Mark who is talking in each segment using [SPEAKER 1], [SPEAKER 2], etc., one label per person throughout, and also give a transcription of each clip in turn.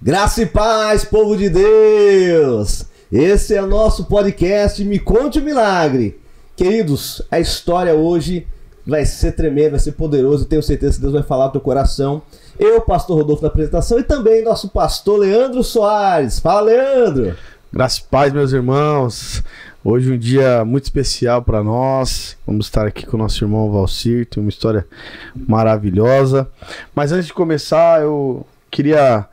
[SPEAKER 1] Graça e paz, povo de Deus! Esse é o nosso podcast Me Conte o Milagre. Queridos, a história hoje vai ser tremenda, vai ser poderosa. Tenho certeza que Deus vai falar no teu coração. Eu, pastor Rodolfo, na apresentação, e também nosso pastor Leandro Soares. Fala, Leandro!
[SPEAKER 2] Graça e paz, meus irmãos. Hoje um dia muito especial para nós. Vamos estar aqui com o nosso irmão Valcir. Tem uma história maravilhosa. Mas antes de começar, eu queria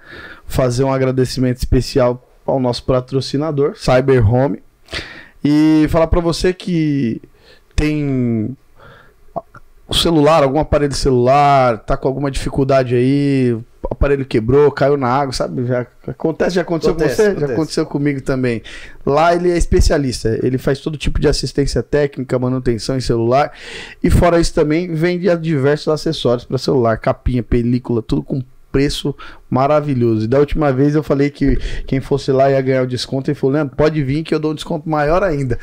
[SPEAKER 2] fazer um agradecimento especial ao nosso patrocinador, Cyber Home, e falar para você que tem o celular, algum aparelho celular, tá com alguma dificuldade aí, o aparelho quebrou, caiu na água, sabe? Já aconteceu com você? Já aconteceu comigo também. Lá ele é especialista, ele faz todo tipo de assistência técnica, manutenção em celular, e fora isso também vende diversos acessórios para celular, capinha, película, tudo com preço maravilhoso. E da última vez eu falei que quem fosse lá ia ganhar o desconto. Ele falou, Leandro, pode vir que eu dou um desconto maior ainda.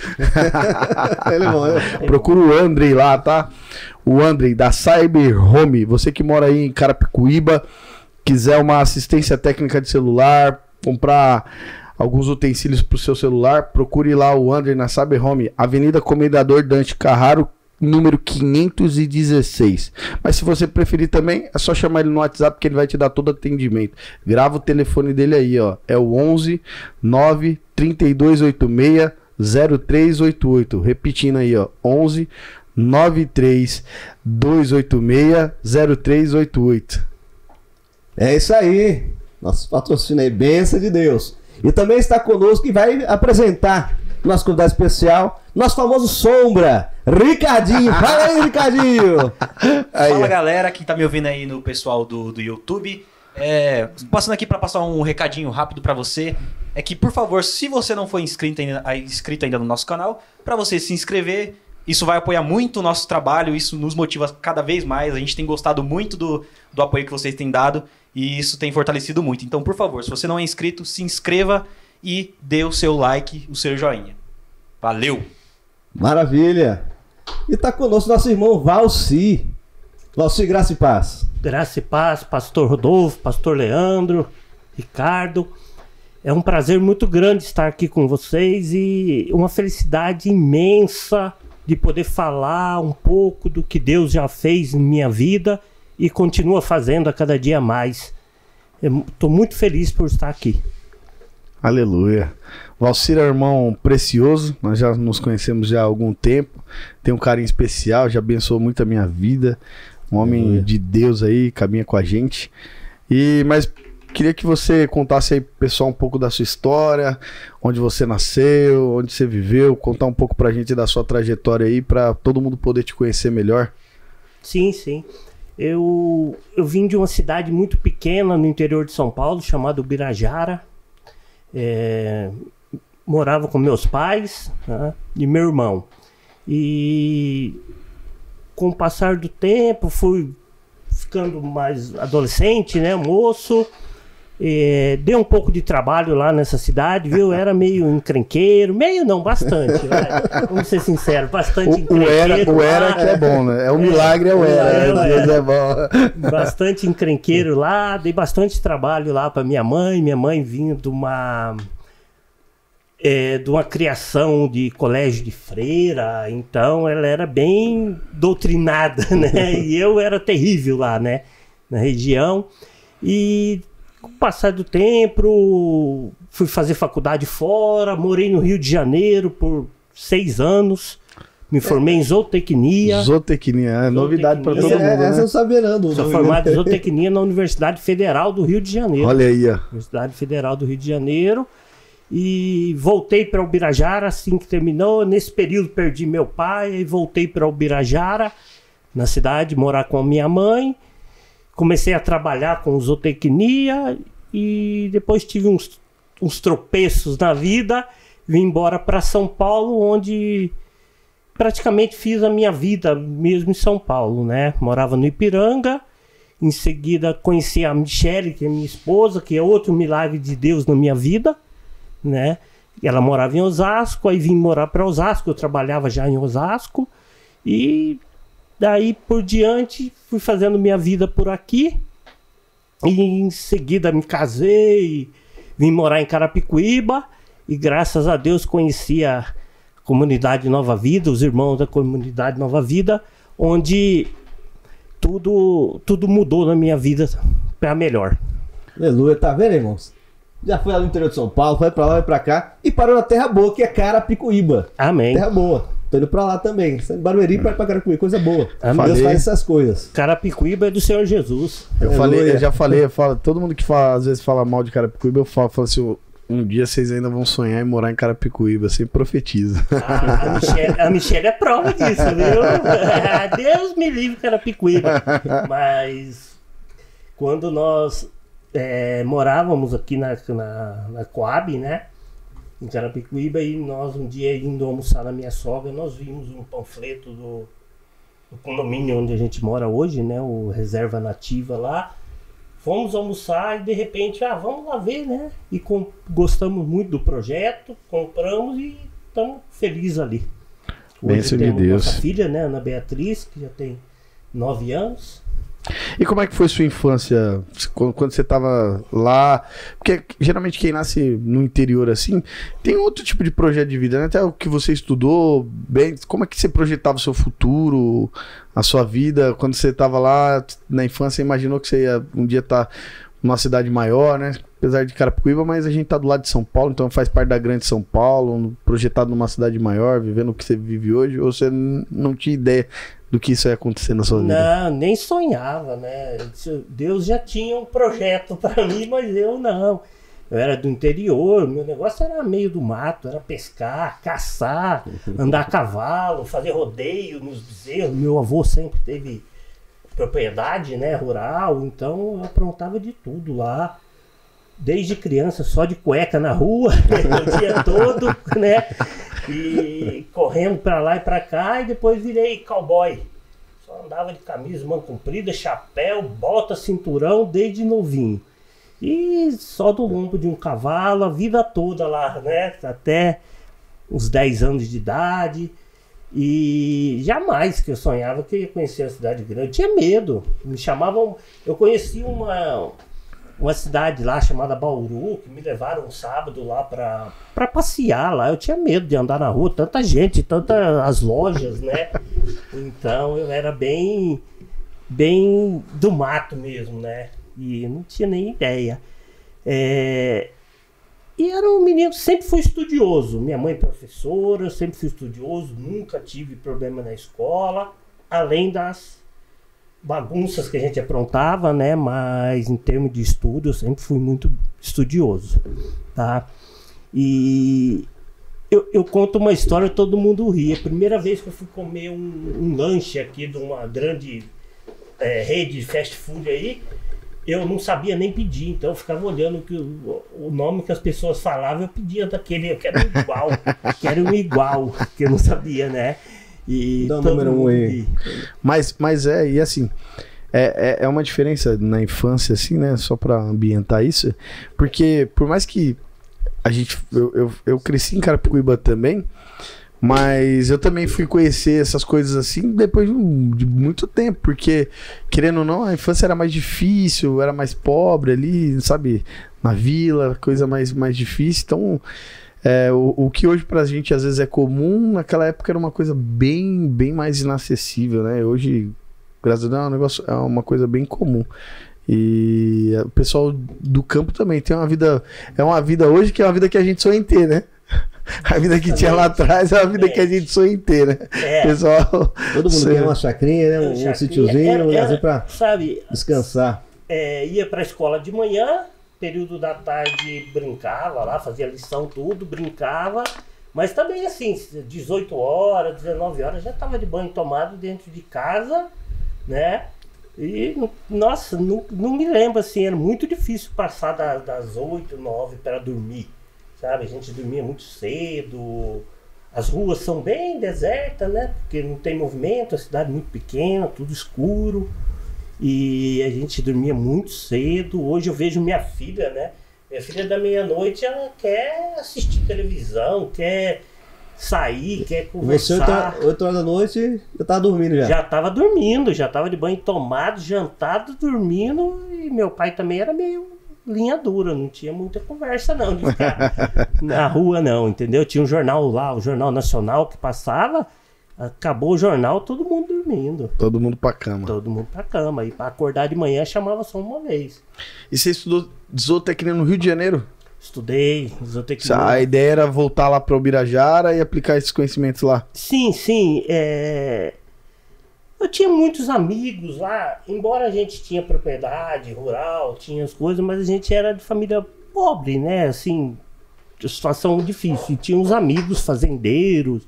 [SPEAKER 2] Procura o Andrei lá, tá? O Andrei da Cyber Home. Você que mora aí em Carapicuíba, quiser uma assistência técnica de celular, comprar alguns utensílios para o seu celular, procure lá o Andrei na Cyber Home, Avenida Comendador Dante Carraro, número 516. Mas se você preferir também, é só chamar ele no WhatsApp que ele vai te dar todo atendimento. Grava o telefone dele aí, ó. É o 11 9 3286 0388. Repetindo aí, ó. 11 93 286 0388.
[SPEAKER 1] É isso aí. Nosso patrocínio é bênção de Deus. E também está conosco e vai apresentar nosso convidado especial, nosso famoso Sombra, Ricardinho. Fala aí, Ricardinho.
[SPEAKER 3] Fala, galera, quem tá me ouvindo aí no pessoal do YouTube. Passando aqui para passar um recadinho rápido para você. É que, por favor, se você não for inscrito ainda no nosso canal, para você se inscrever. Isso vai apoiar muito o nosso trabalho, isso nos motiva cada vez mais. A gente tem gostado muito do apoio que vocês têm dado e isso tem fortalecido muito. Então, por favor, se você não é inscrito, se inscreva e dê o seu like, o seu joinha. Valeu!
[SPEAKER 1] Maravilha! E tá conosco nosso irmão Valcir. Valcir, graça e paz.
[SPEAKER 4] Graça e paz, pastor Rodolfo, pastor Leandro, Ricardo. É um prazer muito grande estar aqui com vocês e uma felicidade imensa de poder falar um pouco do que Deus já fez em minha vida e continua fazendo a cada dia mais. Estou muito feliz por estar aqui.
[SPEAKER 2] Aleluia. Valcir é um irmão precioso, nós já nos conhecemos já há algum tempo, tem um carinho especial, já abençoou muito a minha vida, um homem de Deus aí, caminha com a gente. Mas queria que você contasse aí, pessoal, um pouco da sua história, onde você nasceu, onde você viveu, contar um pouco pra gente da sua trajetória aí, pra todo mundo poder te conhecer melhor.
[SPEAKER 4] Sim, sim. Eu vim de uma cidade muito pequena no interior de São Paulo, chamada Ubirajara. Morava com meus pais, né, e meu irmão. E com o passar do tempo fui ficando mais adolescente, né, moço. Deu um pouco de trabalho lá nessa cidade, viu? Era meio encrenqueiro, meio não, bastante, vai. Vamos ser sinceros, bastante encrenqueiro.
[SPEAKER 2] O era que é bom, né? É um milagre, é o era. Deus é bom.
[SPEAKER 4] Bastante encrenqueiro lá, dei bastante trabalho lá para minha mãe vinha de uma criação de colégio de freira, então ela era bem doutrinada, né? E eu era terrível lá, né? Na região. E com o passar do tempo, fui fazer faculdade fora, morei no Rio de Janeiro por 6 anos, me formei em zootecnia.
[SPEAKER 2] Zootecnia, é novidade para todo mundo, né?
[SPEAKER 1] Essa eu sabia não.
[SPEAKER 4] Sou formado em zootecnia na Universidade Federal do Rio de Janeiro.
[SPEAKER 2] Olha aí, ó.
[SPEAKER 4] Universidade Federal do Rio de Janeiro. E voltei para Ubirajara assim que terminou. Nesse período perdi meu pai e voltei para Ubirajara, na cidade, morar com a minha mãe. Comecei a trabalhar com zootecnia e depois tive uns tropeços na vida. Vim embora para São Paulo, onde praticamente fiz a minha vida mesmo em São Paulo, né? Morava no Ipiranga. Em seguida conheci a Michele, que é minha esposa, que é outro milagre de Deus na minha vida, né? Ela morava em Osasco, aí vim morar para Osasco, eu trabalhava já em Osasco e daí por diante fui fazendo minha vida por aqui E em seguida me casei, vim morar em Carapicuíba e graças a Deus conheci a comunidade Nova Vida, os irmãos da comunidade Nova Vida, onde tudo mudou na minha vida para melhor.
[SPEAKER 1] Aleluia, tá vendo, irmãos? Já foi lá no interior de São Paulo, foi pra lá, vai pra cá e parou na Terra Boa, que é Carapicuíba.
[SPEAKER 4] Amém.
[SPEAKER 1] Terra Boa. Tô indo pra lá também. Barueri para pra Carapicuíba, coisa boa.
[SPEAKER 4] Amém.
[SPEAKER 1] Deus faz essas coisas.
[SPEAKER 4] Carapicuíba é do Senhor Jesus.
[SPEAKER 2] Eu já falei, todo mundo que às vezes fala mal de Carapicuíba, eu falo assim, um dia vocês ainda vão sonhar em morar em Carapicuíba, sempre profetiza.
[SPEAKER 4] A Michelle é prova disso, viu? Deus me livre, Carapicuíba. Mas quando nós morávamos aqui na Coab, né? Em Carapicuíba, e nós um dia indo almoçar na minha sogra, nós vimos um panfleto do condomínio onde a gente mora hoje, né? O Reserva Nativa lá. Fomos almoçar e de repente, vamos lá ver, né? E gostamos muito do projeto, compramos e estamos felizes ali.
[SPEAKER 2] Bênção de Deus.
[SPEAKER 4] Nossa filha, né? Ana Beatriz, que já tem 9 anos.
[SPEAKER 2] E como é que foi sua infância quando você estava lá? Porque geralmente quem nasce no interior assim tem outro tipo de projeto de vida, né? Até o que você estudou bem. Como é que você projetava o seu futuro, a sua vida? Quando você estava lá na infância, imaginou que você ia um dia estar numa cidade maior, né? Apesar de Carapicuíba, mas a gente tá do lado de São Paulo, então faz parte da grande São Paulo, projetado numa cidade maior, vivendo o que você vive hoje, ou você não tinha ideia do que isso ia acontecer na sua vida?
[SPEAKER 4] Não, nem sonhava, né? Deus já tinha um projeto para mim, mas eu não. Eu era do interior, meu negócio era meio do mato, era pescar, caçar, andar a cavalo, fazer rodeio nos bezerros. Meu avô sempre teve propriedade, né, rural, então eu aprontava de tudo lá. Desde criança, só de cueca na rua, o dia todo, né? E correndo pra lá e pra cá, e depois virei cowboy. Só andava de camisa, manga comprida, chapéu, bota, cinturão, desde novinho. E só do lombo de um cavalo, a vida toda lá, né? Até uns 10 anos de idade. E jamais que eu sonhava que eu ia conhecer a cidade grande. Eu tinha medo. Me chamavam... Eu conheci uma cidade lá chamada Bauru, que me levaram um sábado lá pra passear lá. Eu tinha medo de andar na rua, tanta gente, tantas lojas, né? Então eu era bem do mato mesmo, né? E não tinha nem ideia. E era um menino, sempre fui estudioso. Minha mãe é professora, eu sempre fui estudioso, nunca tive problema na escola, além das bagunças que a gente aprontava, né? Mas em termos de estudo, eu sempre fui muito estudioso, tá? E eu conto uma história, todo mundo ri. A primeira vez que eu fui comer um lanche aqui de uma grande rede de fast food aí, eu não sabia nem pedir, então eu ficava olhando o nome que as pessoas falavam, eu pedia daquele, eu quero um igual, que eu não sabia, né? E
[SPEAKER 1] dá o número 1 aí.
[SPEAKER 2] Mas e assim, é uma diferença na infância, assim, né? Só pra ambientar isso, porque por mais que eu cresci em Carapicuíba também, mas eu também fui conhecer essas coisas assim depois de muito tempo, porque, querendo ou não, a infância era mais difícil, era mais pobre ali, sabe? Na vila, coisa mais difícil. Então, o que hoje pra gente às vezes é comum, naquela época era uma coisa bem mais inacessível, né? Hoje, graças a Deus, é uma coisa bem comum. E o pessoal do campo também tem uma vida, hoje que é uma vida que a gente sonha em ter, né? A vida que tinha lá atrás é a vida que a gente sonha em ter, né? Pessoal,
[SPEAKER 1] todo mundo quer uma chacrinha, né? Um sítiozinho, um lugarzinho pra descansar.
[SPEAKER 4] Ia pra escola de manhã, período da tarde brincava lá, fazia lição, tudo, brincava. Mas também assim, 18 horas, 19 horas, já tava de banho tomado dentro de casa, né? E, nossa, não me lembro assim, era muito difícil passar das 8, 9 para dormir. Sabe, a gente dormia muito cedo, as ruas são bem desertas, né? Porque não tem movimento, a cidade é muito pequena, tudo escuro. E a gente dormia muito cedo. Hoje eu vejo minha filha, né? Minha filha da meia-noite, ela quer assistir televisão, quer sair, quer
[SPEAKER 1] Você,
[SPEAKER 4] conversar.
[SPEAKER 1] 8 horas da noite, eu tava dormindo já.
[SPEAKER 4] Já tava dormindo, já tava de banho tomado, jantado, dormindo. E meu pai também era meio linha dura, não tinha muita conversa não, de ficar na rua não, entendeu? Tinha um jornal lá, o Jornal Nacional que passava, acabou o jornal, todo mundo dormindo.
[SPEAKER 2] Todo mundo pra cama.
[SPEAKER 4] Todo mundo pra cama. E pra acordar de manhã chamava só uma vez.
[SPEAKER 2] E você estudou zootecnia no Rio de Janeiro?
[SPEAKER 4] Estudei, zootecnia.
[SPEAKER 2] A ideia era voltar lá para o Ubirajara e aplicar esses conhecimentos lá.
[SPEAKER 4] Sim, sim. Eu tinha muitos amigos lá, embora a gente tinha propriedade rural, tinha as coisas, mas a gente era de família pobre, né? Assim, de situação difícil. E tinha uns amigos fazendeiros.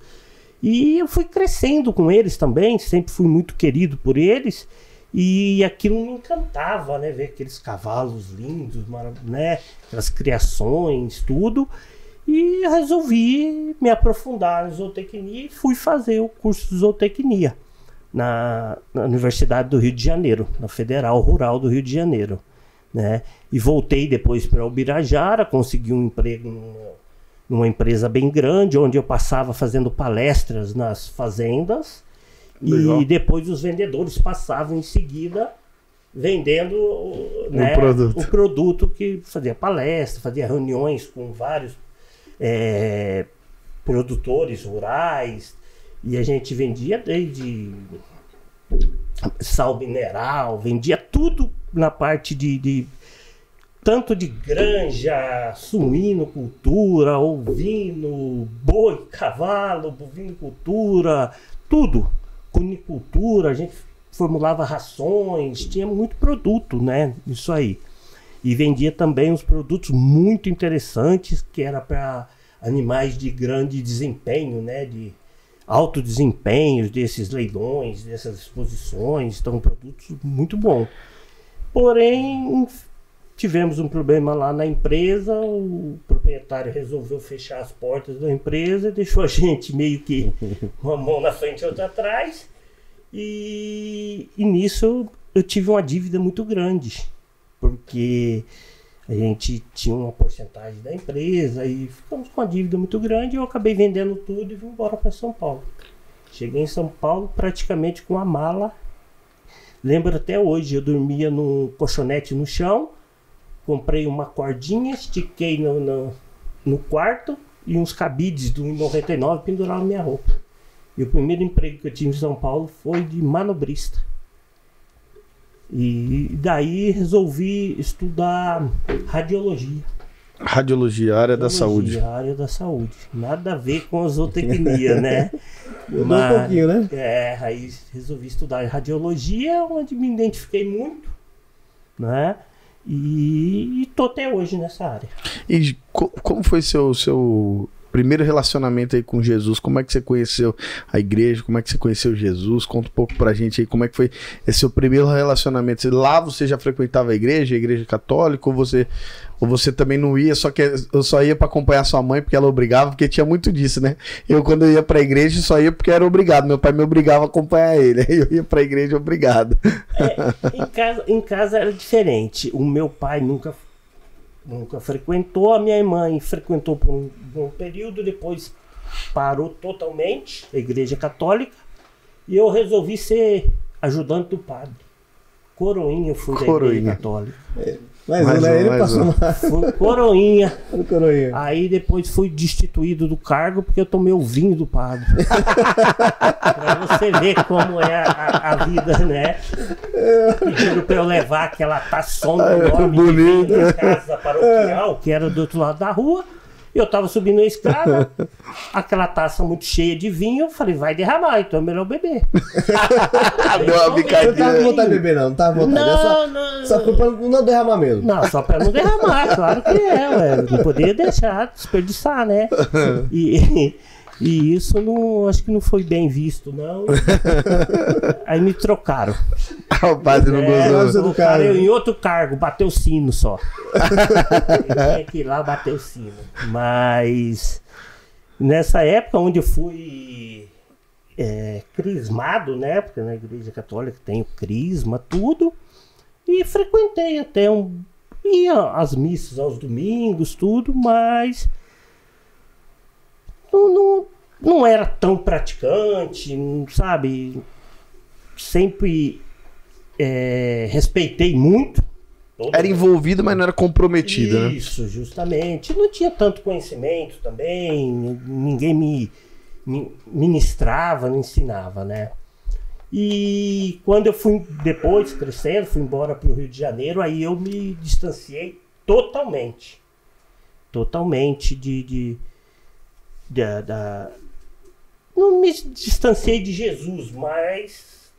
[SPEAKER 4] E eu fui crescendo com eles também, sempre fui muito querido por eles. E aquilo me encantava, né? Ver aqueles cavalos lindos, né? Aquelas criações, tudo. E eu resolvi me aprofundar em zootecnia e fui fazer o curso de zootecnia na Universidade do Rio de Janeiro, na Federal Rural do Rio de Janeiro, né? E voltei depois para Ubirajara, consegui um emprego numa empresa bem grande, onde eu passava fazendo palestras nas fazendas.
[SPEAKER 2] Legal.
[SPEAKER 4] E depois os vendedores passavam em seguida vendendo, né, o produto, que fazia palestra, fazia reuniões com vários produtores rurais, e a gente vendia desde sal mineral, vendia tudo na parte tanto de granja, suinocultura, ovino, boi, cavalo, bovinocultura, tudo. Cunicultura, a gente formulava rações, tinha muito produto, né? Isso aí. E vendia também uns produtos muito interessantes, que era para animais de grande desempenho, né? De alto desempenho, desses leilões, dessas exposições. Então, produtos muito bons. Porém, tivemos um problema lá na empresa, o proprietário resolveu fechar as portas da empresa e deixou a gente meio que uma mão na frente e outra atrás. E nisso eu tive uma dívida muito grande, porque a gente tinha uma porcentagem da empresa e ficamos com uma dívida muito grande e eu acabei vendendo tudo e vim embora para São Paulo. Cheguei em São Paulo praticamente com a mala. Lembro até hoje, eu dormia no colchonete no chão. Comprei uma cordinha, estiquei no quarto e uns cabides do 1,99 penduraram minha roupa. E o primeiro emprego que eu tive em São Paulo foi de manobrista. E daí resolvi estudar radiologia.
[SPEAKER 2] Radiologia, área da saúde.
[SPEAKER 4] Área da saúde. Nada a ver com a zootecnia, né?
[SPEAKER 1] Mudou um pouquinho, né?
[SPEAKER 4] Aí resolvi estudar radiologia, onde me identifiquei muito, né? E tô até hoje nessa área.
[SPEAKER 2] E como foi seu primeiro relacionamento aí com Jesus? Como é que você conheceu a igreja? Como é que você conheceu Jesus? Conta um pouco pra gente aí como é que foi esse seu primeiro relacionamento. Lá você já frequentava a igreja católica, ou você também não ia, eu só ia pra acompanhar sua mãe porque ela obrigava, porque tinha muito disso, né? Eu, quando eu ia pra igreja, só ia porque era obrigado. Meu pai me obrigava a acompanhar ele. Aí eu ia pra igreja obrigado.
[SPEAKER 4] Em casa era diferente. O meu pai nunca frequentou, a minha mãe frequentou por um bom período, depois parou totalmente a igreja católica e eu resolvi ser ajudante do padre. Coroinha, eu fui da igreja católica.
[SPEAKER 1] Ele passou mais.
[SPEAKER 4] Fui coroinha.
[SPEAKER 1] Coroinha.
[SPEAKER 4] Aí depois fui destituído do cargo porque eu tomei o vinho do padre. Pra você ver como é a vida, né? Pediram pra eu levar aquela taçona enorme de vinho da casa paroquial, que era do outro lado da rua. Eu tava subindo a escada, aquela taça muito cheia de vinho, eu falei, vai derramar, então é melhor beber.
[SPEAKER 2] Deu uma bicadinha.
[SPEAKER 1] Não tava com vontade de beber, não tava com vontade. Só foi pra não derramar mesmo.
[SPEAKER 4] Não, só pra não derramar, claro que ué. Não poderia deixar, desperdiçar, né? E isso acho que não foi bem visto, não. Aí me trocaram.
[SPEAKER 2] O padre não gostou.
[SPEAKER 4] O cara em outro cargo, bateu o sino só. Eu tinha que ir lá bater o sino. Mas nessa época onde eu fui crismado, né? Porque na igreja católica tem o crisma, tudo. E frequentei até ia às missas aos domingos, tudo, mas não era tão praticante, sabe? Sempre respeitei muito.
[SPEAKER 2] Era envolvido, mas não era comprometido, né?
[SPEAKER 4] Isso, justamente. Não tinha tanto conhecimento também, ninguém me ministrava, me ensinava, né? E quando eu fui depois crescendo, fui embora para o Rio de Janeiro, aí eu me distanciei totalmente. Totalmente não me distanciei de Jesus, mas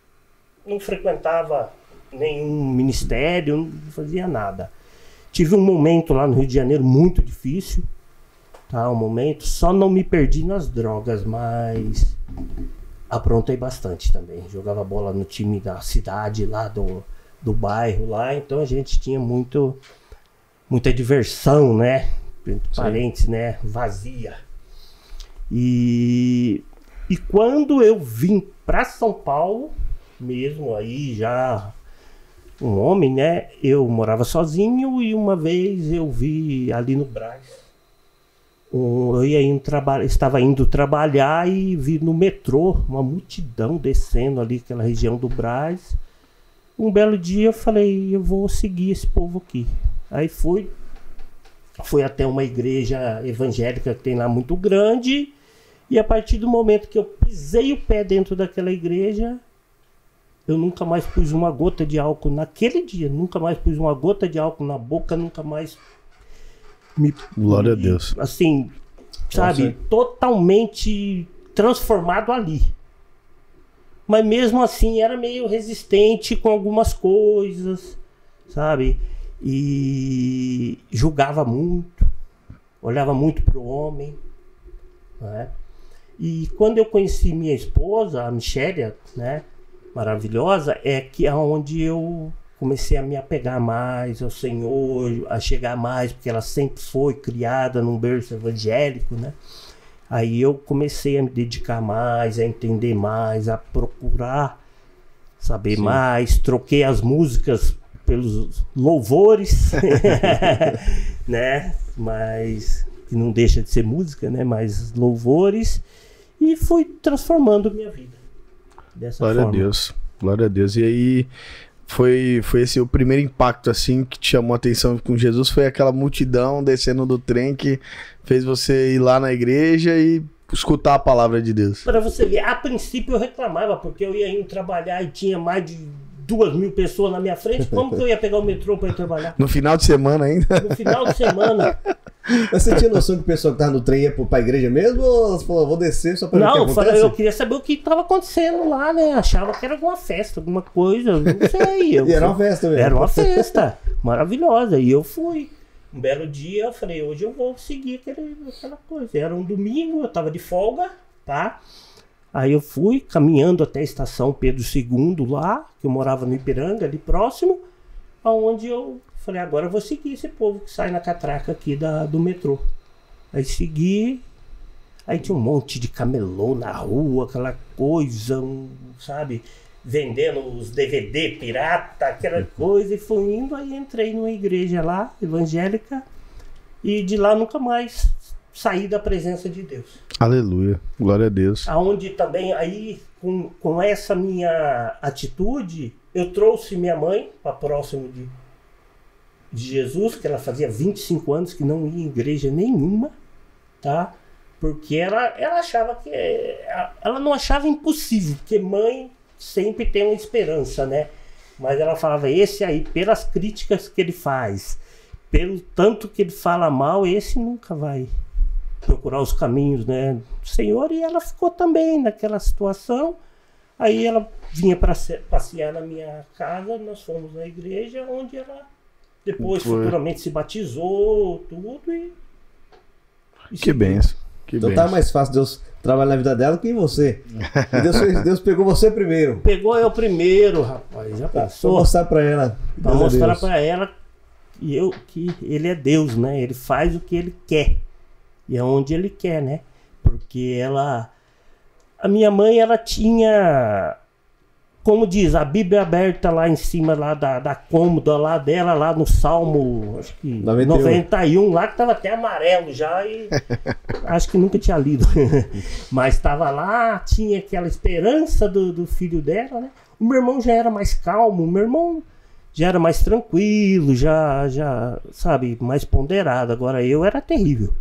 [SPEAKER 4] não frequentava nenhum ministério, não fazia nada. Tive um momento lá no Rio de Janeiro muito difícil, tá? Um momento, só não me perdi nas drogas, mas aprontei bastante também. Jogava bola no time da cidade lá do bairro lá, então a gente tinha muita diversão, né? Entre parentes, né? Vazia. E quando eu vim para São Paulo, mesmo aí já um homem, né? Eu morava sozinho e uma vez eu vi ali no Brás. Eu estava indo trabalhar e vi no metrô uma multidão descendo ali aquela região do Brás. Um belo dia eu falei, eu vou seguir esse povo aqui. Aí fui até uma igreja evangélica que tem lá muito grande. E a partir do momento que eu pisei o pé dentro daquela igreja, eu nunca mais pus uma gota de álcool naquele dia. Nunca mais pus uma gota de álcool na boca, nunca mais
[SPEAKER 2] Glória a Deus.
[SPEAKER 4] Assim, sabe,
[SPEAKER 1] Nossa.
[SPEAKER 4] totalmente transformado ali. Mas mesmo assim era meio resistente com algumas coisas, sabe? E julgava muito, olhava muito pro homem, né? E quando eu conheci minha esposa, a Michele, né, maravilhosa, é que é onde eu comecei a me apegar mais ao Senhor, a chegar mais, porque ela sempre foi criada num berço evangélico, né? Aí eu comecei a me dedicar mais, a entender mais, a procurar saber
[SPEAKER 1] Sim.
[SPEAKER 4] mais, troquei as músicas pelos louvores, né? Mas que não deixa de ser música, né? Mas louvores, e fui transformando minha vida dessa
[SPEAKER 2] Glória
[SPEAKER 4] forma.
[SPEAKER 2] a Deus. Glória a Deus. E aí foi esse o primeiro impacto assim que te chamou a atenção com Jesus, foi aquela multidão descendo do trem que fez você ir lá na igreja e escutar a palavra de Deus.
[SPEAKER 4] Para você ver, a princípio eu reclamava porque eu ia indo trabalhar e tinha mais de 2.000 pessoas na minha frente. Como que eu ia pegar o metrô para ir trabalhar?
[SPEAKER 2] No final de semana ainda.
[SPEAKER 4] No final de semana.
[SPEAKER 1] Mas você tinha noção que o pessoal que tava no trem ia pra igreja mesmo? Ou você falou, vou descer só pra ver o
[SPEAKER 4] Não,
[SPEAKER 1] que acontece?
[SPEAKER 4] eu queria saber o que estava acontecendo lá, né? Achava que era alguma festa, alguma coisa, não sei.
[SPEAKER 1] E era uma festa mesmo.
[SPEAKER 4] Era uma festa maravilhosa. E eu fui. Um belo dia eu falei, hoje eu vou seguir aquela coisa. Era um domingo, eu tava de folga, tá? Aí eu fui caminhando até a estação Pedro II lá, que eu morava no Ipiranga, ali próximo, aonde eu falei, agora eu vou seguir esse povo que sai na catraca aqui do metrô. Aí segui, aí tinha um monte de camelô na rua, aquela coisa, sabe? Vendendo os DVD pirata, aquela coisa, e fui indo, aí entrei numa igreja lá, evangélica, e de lá nunca mais saí da presença de Deus.
[SPEAKER 2] Aleluia. Glória a Deus.
[SPEAKER 4] Aonde também, aí, com essa minha atitude, eu trouxe minha mãe para próximo de Jesus, que ela fazia 25 anos que não ia em igreja nenhuma, tá? Porque ela achava que... Ela não achava impossível, porque mãe sempre tem uma esperança, né? Mas ela falava, esse aí, pelas críticas que ele faz, pelo tanto que ele fala mal, esse nunca vai procurar os caminhos, né, do Senhor. E ela ficou também naquela situação. Aí ela vinha para passear na minha casa, nós fomos na igreja, onde ela depois futuramente se batizou, tudo, e
[SPEAKER 2] Que benção. Que
[SPEAKER 1] Então
[SPEAKER 2] benção.
[SPEAKER 1] tá mais fácil Deus trabalhar na vida dela que em você. E Deus pegou você primeiro.
[SPEAKER 4] pegou eu primeiro, rapaz, já
[SPEAKER 1] Pra
[SPEAKER 4] passou.
[SPEAKER 1] mostrar pra ela.
[SPEAKER 4] Pra
[SPEAKER 1] Deus é
[SPEAKER 4] mostrar
[SPEAKER 1] Deus.
[SPEAKER 4] pra ela que ele é Deus, né? Ele faz o que ele quer. E é onde ele quer, né? Porque a minha mãe, ela tinha como diz, a Bíblia aberta lá em cima lá da cômoda lá dela, lá no Salmo, acho que 91 lá, que tava até amarelo já e acho que nunca tinha lido. Mas tava lá, tinha aquela esperança do filho dela, né? O meu irmão já era mais calmo, o meu irmão já era mais tranquilo, já, sabe, mais ponderado. Agora eu era terrível.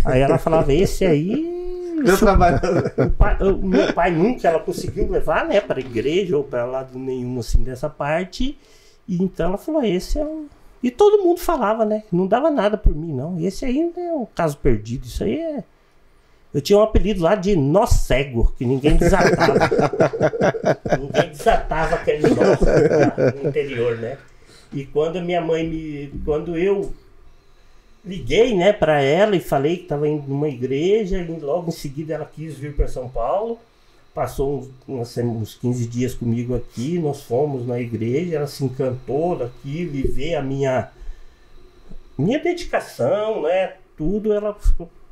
[SPEAKER 4] Aí ela falava, esse aí... O meu pai nunca ela conseguiu levar, né, para a igreja ou para lado nenhum assim dessa parte. E então ela falou, esse é um... E todo mundo falava, né, não dava nada por mim, não. Esse aí não é um caso perdido, isso aí é... Eu tinha um apelido lá de nó cego, que ninguém desatava. Ninguém desatava aquele nó no interior, né. E quando a minha mãe quando eu liguei, né, para ela e falei que estava indo numa igreja, e logo em seguida ela quis vir para São Paulo, passou uns 15 dias comigo aqui, nós fomos na igreja, ela se encantou daquilo e vê a minha dedicação, né, tudo, ela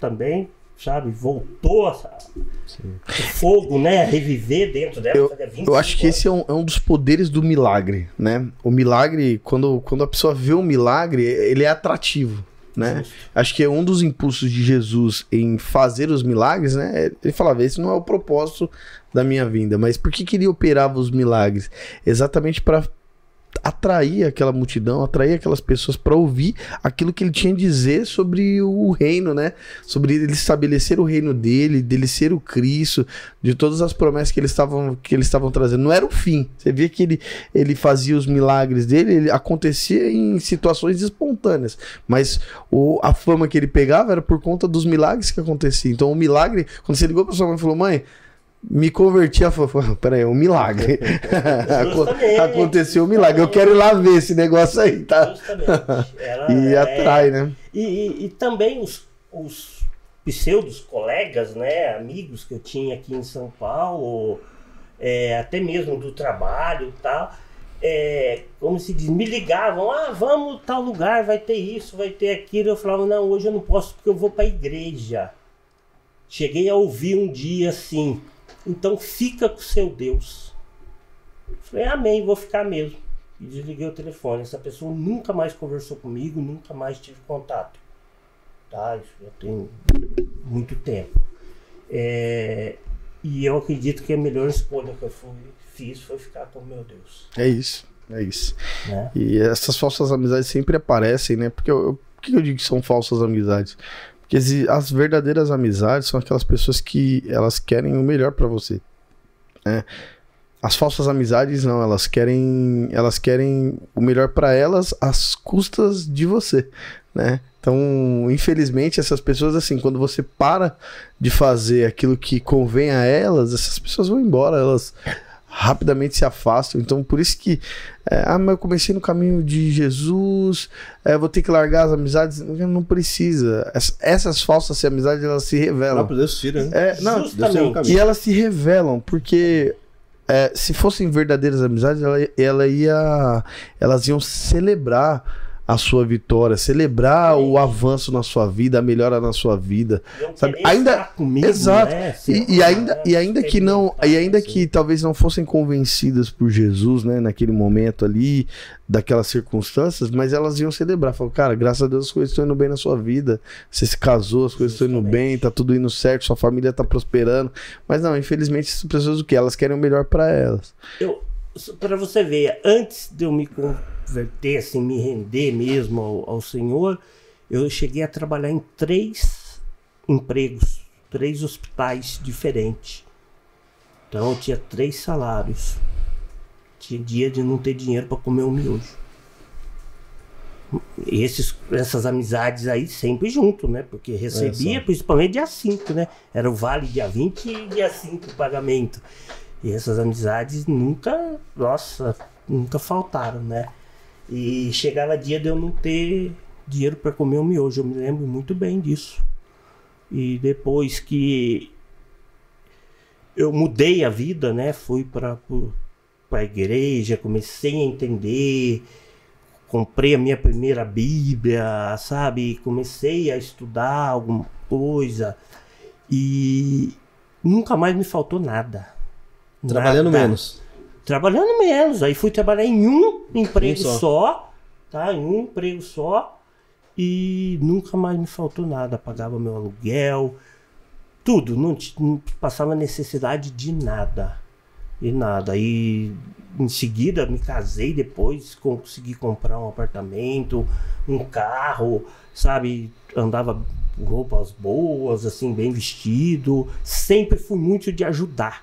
[SPEAKER 4] também, sabe, voltou o fogo, né, a reviver dentro dela.
[SPEAKER 2] Eu acho que esse é um dos poderes do milagre, né, o milagre, quando a pessoa vê o milagre, ele é atrativo. Né? Acho que é um dos impulsos de Jesus em fazer os milagres, né? Ele falava, esse não é o propósito da minha vinda, mas por que ele operava os milagres? Exatamente para atrair aquela multidão, atrair aquelas pessoas para ouvir aquilo que ele tinha a dizer sobre o reino, né? Sobre ele estabelecer o reino dele ser o Cristo, de todas as promessas que eles estavam trazendo. Não era o fim. Você via que ele fazia os milagres dele, ele acontecia em situações espontâneas, mas a fama que ele pegava era por conta dos milagres que aconteciam. Então o milagre, quando você ligou para sua mãe e falou, mãe, me converti, a falou, peraí, é um milagre. Aconteceu um milagre. Eu quero ir lá ver esse negócio aí, tá? E atrai, né?
[SPEAKER 4] E também os pseudos colegas, né, amigos que eu tinha aqui em São Paulo, até mesmo do trabalho e tal, como se diz, me ligavam, vamos tal lugar, vai ter isso, vai ter aquilo. Eu falava, não, hoje eu não posso porque eu vou para a igreja. Cheguei a ouvir um dia assim, então fica com o seu Deus. Falei, amém, vou ficar mesmo. E desliguei o telefone. Essa pessoa nunca mais conversou comigo, nunca mais tive contato. Tá? Isso já tem muito tempo. E eu acredito que a melhor escolha que eu fiz foi ficar com o meu Deus.
[SPEAKER 2] É isso. Né? E essas falsas amizades sempre aparecem, né? Porque por que eu digo que são falsas amizades? Porque as verdadeiras amizades são aquelas pessoas que elas querem o melhor pra você, né? As falsas amizades não, elas querem o melhor pra elas às custas de você, né? Então, infelizmente, essas pessoas, assim, quando você para de fazer aquilo que convém a elas, essas pessoas vão embora, elas rapidamente se afastam. Então por isso que mas eu comecei no caminho de Jesus, vou ter que largar as amizades. Não precisa. Essas falsas amizades, elas se revelam.
[SPEAKER 1] Deus tira, né?
[SPEAKER 2] E elas se revelam porque se fossem verdadeiras amizades, elas iam celebrar a sua vitória, celebrar o avanço na sua vida, a melhora na sua vida, sabe? Ainda comigo, exato. Né? E ainda que talvez não fossem convencidas por Jesus, né, naquele momento ali, daquelas circunstâncias, mas elas iam celebrar, falar, cara, graças a Deus as coisas estão indo bem na sua vida, você se casou, as coisas estão indo bem, tá tudo indo certo, sua família tá prosperando. Mas não, infelizmente essas pessoas, o que? Elas querem o melhor para elas.
[SPEAKER 4] Para você ver, antes de eu me converter, assim, me render mesmo ao Senhor, eu cheguei a trabalhar em 3 empregos, 3 hospitais diferentes. Então eu tinha 3 salários. Tinha dia de não ter dinheiro para comer um miojo. E essas amizades aí sempre junto, né? Porque recebia principalmente dia 5, né? Era o vale dia 20 e dia 5 o pagamento. E essas amizades nunca faltaram, né? E chegava dia de eu não ter dinheiro para comer um miojo, eu me lembro muito bem disso. E depois que eu mudei a vida, né? Fui para a igreja, comecei a entender, comprei a minha primeira Bíblia, sabe? Comecei a estudar alguma coisa e nunca mais me faltou nada.
[SPEAKER 1] Trabalhando menos.
[SPEAKER 4] trabalhando menos. Aí fui trabalhar em um emprego só, tá? Em um emprego só. E nunca mais me faltou nada. Pagava meu aluguel, tudo. Não passava necessidade de nada. E nada. E em seguida me casei depois, consegui comprar um apartamento, um carro, sabe? Andava com roupas boas, assim, bem vestido. Sempre fui muito de ajudar.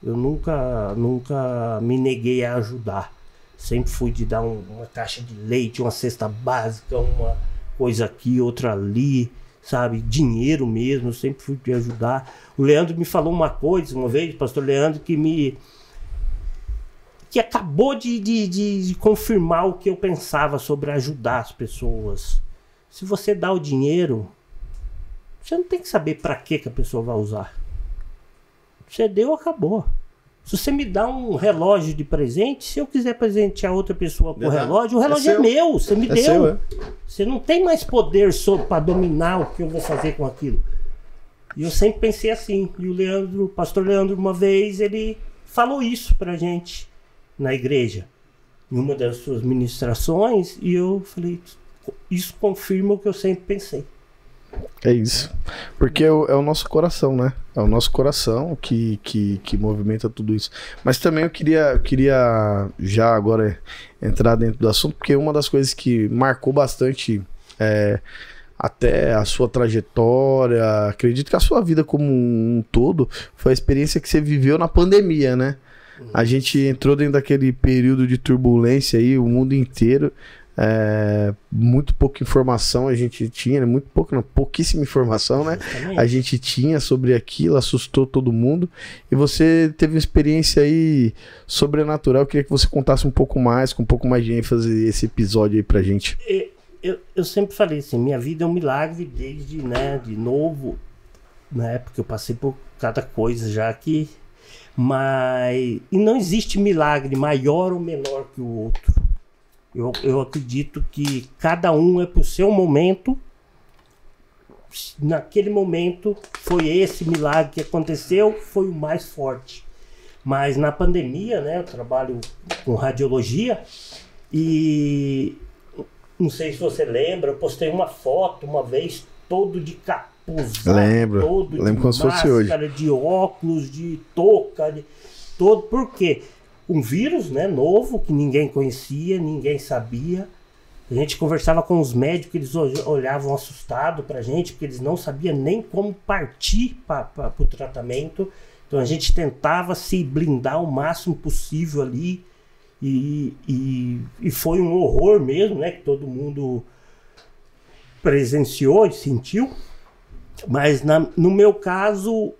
[SPEAKER 4] Eu nunca me neguei a ajudar. Sempre fui de dar uma caixa de leite, uma cesta básica, uma coisa aqui, outra ali, sabe? Dinheiro mesmo, sempre fui de ajudar. O Leandro me falou uma coisa uma vez, o pastor Leandro, que acabou de confirmar o que eu pensava sobre ajudar as pessoas. Se você dá o dinheiro, você não tem que saber para que a pessoa vai usar. Você deu, acabou. Se você me dá um relógio de presente, se eu quiser presentear outra pessoa com o relógio é meu, você me deu. Seu, Você não tem mais poder para dominar o que eu vou fazer com aquilo. E eu sempre pensei assim. E o pastor Leandro, uma vez, ele falou isso pra gente na igreja, em uma das suas ministrações, e eu falei, isso confirma o que eu sempre pensei.
[SPEAKER 2] É isso. Porque é o nosso coração, né? É o nosso coração que movimenta tudo isso. Mas também eu queria já agora entrar dentro do assunto, porque uma das coisas que marcou bastante até a sua trajetória, acredito que a sua vida como um todo, foi a experiência que você viveu na pandemia, né? A gente entrou dentro daquele período de turbulência aí, o mundo inteiro. Muito pouca informação a gente tinha, né? Pouquíssima informação, né? A gente tinha sobre aquilo, assustou todo mundo. E você teve uma experiência aí sobrenatural. Eu queria que você contasse um pouco mais, com um pouco mais de ênfase, esse episódio aí pra gente.
[SPEAKER 4] Eu sempre falei assim, minha vida é um milagre desde, né, de novo, né? Porque eu passei por cada coisa já aqui. E não existe milagre maior ou menor que o outro. Eu acredito que cada um é pro seu momento. Naquele momento foi esse milagre que aconteceu, foi o mais forte. Mas na pandemia, né, eu trabalho com radiologia e não sei se você lembra, eu postei uma foto uma vez todo de capuz.
[SPEAKER 2] Lembro como se fosse hoje.
[SPEAKER 4] Máscara, de óculos, de touca, todo. Por quê? Um vírus, né, novo, que ninguém conhecia, ninguém sabia. A gente conversava com os médicos, eles olhavam assustados pra gente, porque eles não sabiam nem como partir para o tratamento. Então a gente tentava se blindar o máximo possível ali. E foi um horror mesmo, né, que todo mundo presenciou e sentiu. Mas no meu caso,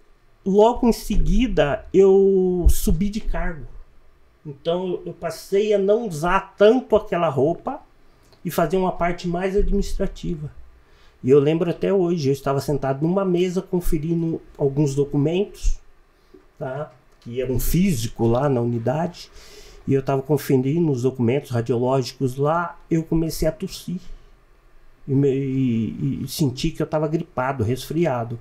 [SPEAKER 4] logo em seguida, eu subi de cargo. Então eu passei a não usar tanto aquela roupa e fazer uma parte mais administrativa. E eu lembro até hoje, eu estava sentado numa mesa conferindo alguns documentos, tá? Que era um físico lá na unidade, e eu estava conferindo os documentos radiológicos lá, eu comecei a tossir e senti que eu estava gripado, resfriado.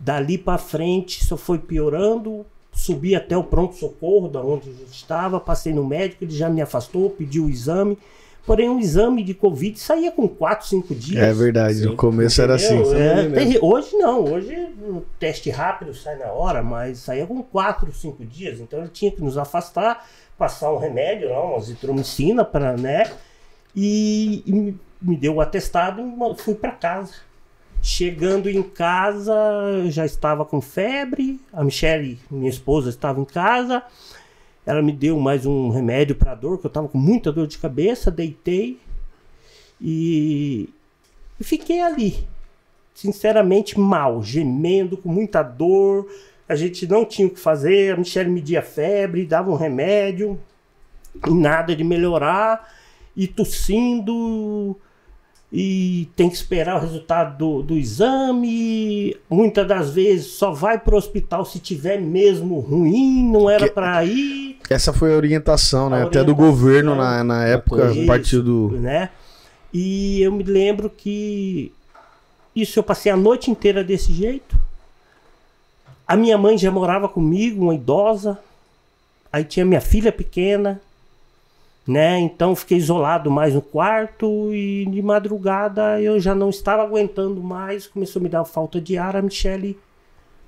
[SPEAKER 4] Dali para frente só foi piorando. Subi até o pronto-socorro, da onde eu estava, passei no médico, ele já me afastou, pediu o exame. Porém, um exame de Covid saía com 4, 5 dias.
[SPEAKER 2] É verdade, sim. No começo era assim.
[SPEAKER 4] Hoje não, hoje o teste rápido sai na hora, mas saía com 4, 5 dias. Então ele tinha que nos afastar, passar um remédio, uma azitromicina, né? E me deu o atestado e fui para casa. Chegando em casa, eu já estava com febre. A Michele, minha esposa, estava em casa. Ela me deu mais um remédio para dor, que eu estava com muita dor de cabeça. Deitei e fiquei ali, sinceramente mal, gemendo, com muita dor. A gente não tinha o que fazer. A Michele media febre, dava um remédio e nada de melhorar. E tossindo. E tem que esperar o resultado do exame. Muitas das vezes só vai para o hospital se tiver mesmo ruim, não era para ir.
[SPEAKER 2] Essa foi a orientação, né? Até do governo na época, a partir do...
[SPEAKER 4] Né? E eu me lembro que isso eu passei a noite inteira desse jeito. A minha mãe já morava comigo, uma idosa. Aí tinha minha filha pequena, né? Então fiquei isolado mais no quarto e de madrugada eu já não estava aguentando mais, começou a me dar falta de ar, a Michele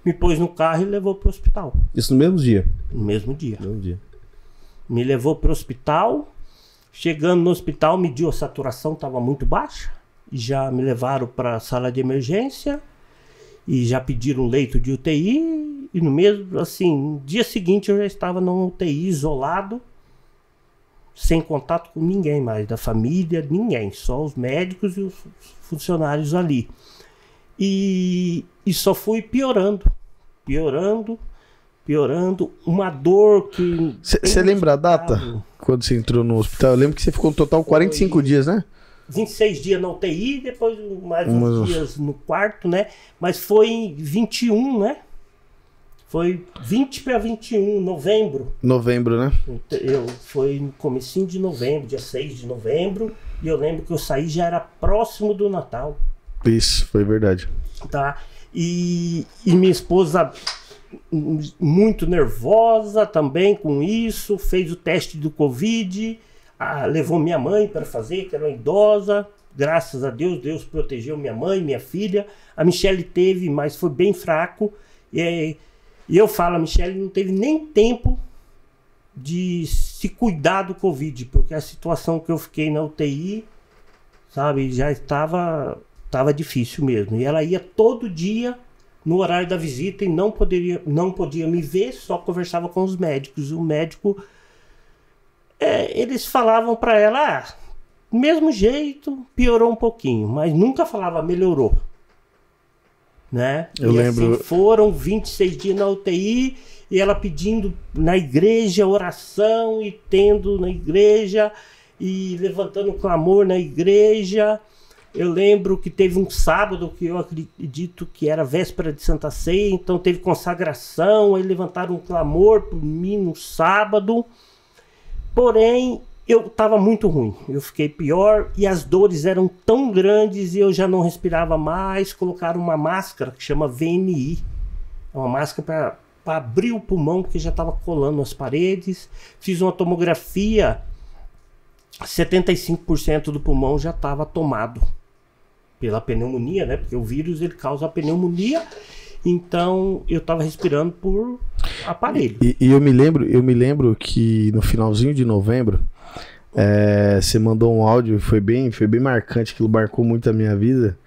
[SPEAKER 4] me pôs no carro e levou para o hospital.
[SPEAKER 1] Isso no mesmo dia?
[SPEAKER 4] No mesmo dia.
[SPEAKER 1] No mesmo dia.
[SPEAKER 4] Me levou para o hospital, chegando no hospital mediu a saturação, estava muito baixa, e já me levaram para a sala de emergência e já pediram leito de UTI e no mesmo, assim, no dia seguinte eu já estava numa UTI isolado, sem contato com ninguém mais, da família, ninguém, só os médicos e os funcionários ali. E só fui piorando, uma dor que...
[SPEAKER 2] Você lembra a data? Quando você entrou no hospital? Eu lembro que você ficou no total 45 dias, né?
[SPEAKER 4] 26 dias na UTI, depois mais uns dias no quarto, né? Mas foi em 21, né? Foi 20 para 21, novembro.
[SPEAKER 2] Novembro, né?
[SPEAKER 4] Foi no comecinho de novembro, dia 6 de novembro. E eu lembro que eu saí, já era próximo do Natal.
[SPEAKER 2] Isso, foi verdade.
[SPEAKER 4] Tá? E minha esposa muito nervosa também com isso, fez o teste do Covid, levou minha mãe para fazer, que era uma idosa. Graças a Deus, Deus protegeu minha mãe, minha filha. A Michele teve, mas foi bem fraco. E eu falo, a Michele não teve nem tempo de se cuidar do Covid, porque a situação que eu fiquei na UTI, sabe, já estava difícil mesmo. E ela ia todo dia no horário da visita e não podia me ver, só conversava com os médicos. O médico, eles falavam para ela, mesmo jeito, piorou um pouquinho, mas nunca falava melhorou. Né?
[SPEAKER 2] Eu lembro.
[SPEAKER 4] Assim, foram 26 dias na UTI e ela pedindo na igreja oração e tendo na igreja e levantando clamor na igreja. Eu lembro que teve um sábado que eu acredito que era véspera de Santa Ceia, então teve consagração, aí levantaram um clamor por mim no sábado. Porém, eu estava muito ruim, eu fiquei pior e as dores eram tão grandes e eu já não respirava mais. Colocaram uma máscara que chama VNI, é uma máscara para abrir o pulmão, porque já estava colando as paredes. Fiz uma tomografia, 75% do pulmão já estava tomado pela pneumonia, né? Porque o vírus ele causa pneumonia, então eu estava respirando por aparelho.
[SPEAKER 2] E eu me lembro que no finalzinho de novembro você mandou um áudio, foi bem marcante, aquilo marcou muito a minha vida,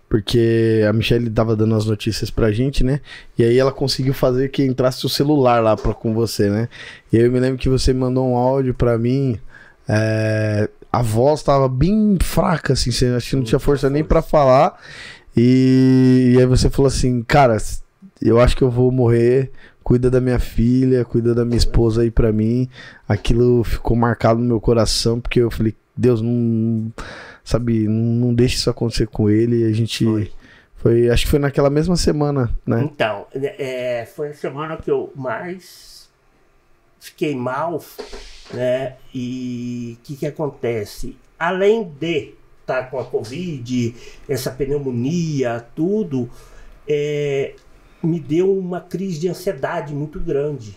[SPEAKER 2] porque a Michele tava dando as notícias pra gente, né? E aí ela conseguiu fazer que entrasse o celular lá com você, né? E aí eu me lembro que você mandou um áudio pra mim, a voz tava bem fraca, assim, você acho que não tinha força nem pra falar. E aí você falou assim, cara, eu acho que eu vou morrer, cuida da minha filha, cuida da minha esposa aí pra mim. Aquilo ficou marcado no meu coração, porque eu falei, Deus, não deixe isso acontecer com ele. E a gente foi, acho que foi naquela mesma semana, né?
[SPEAKER 4] Então, foi a semana que eu mais fiquei mal, né? E o que acontece? Além de estar com a Covid, essa pneumonia, tudo, me deu uma crise de ansiedade muito grande,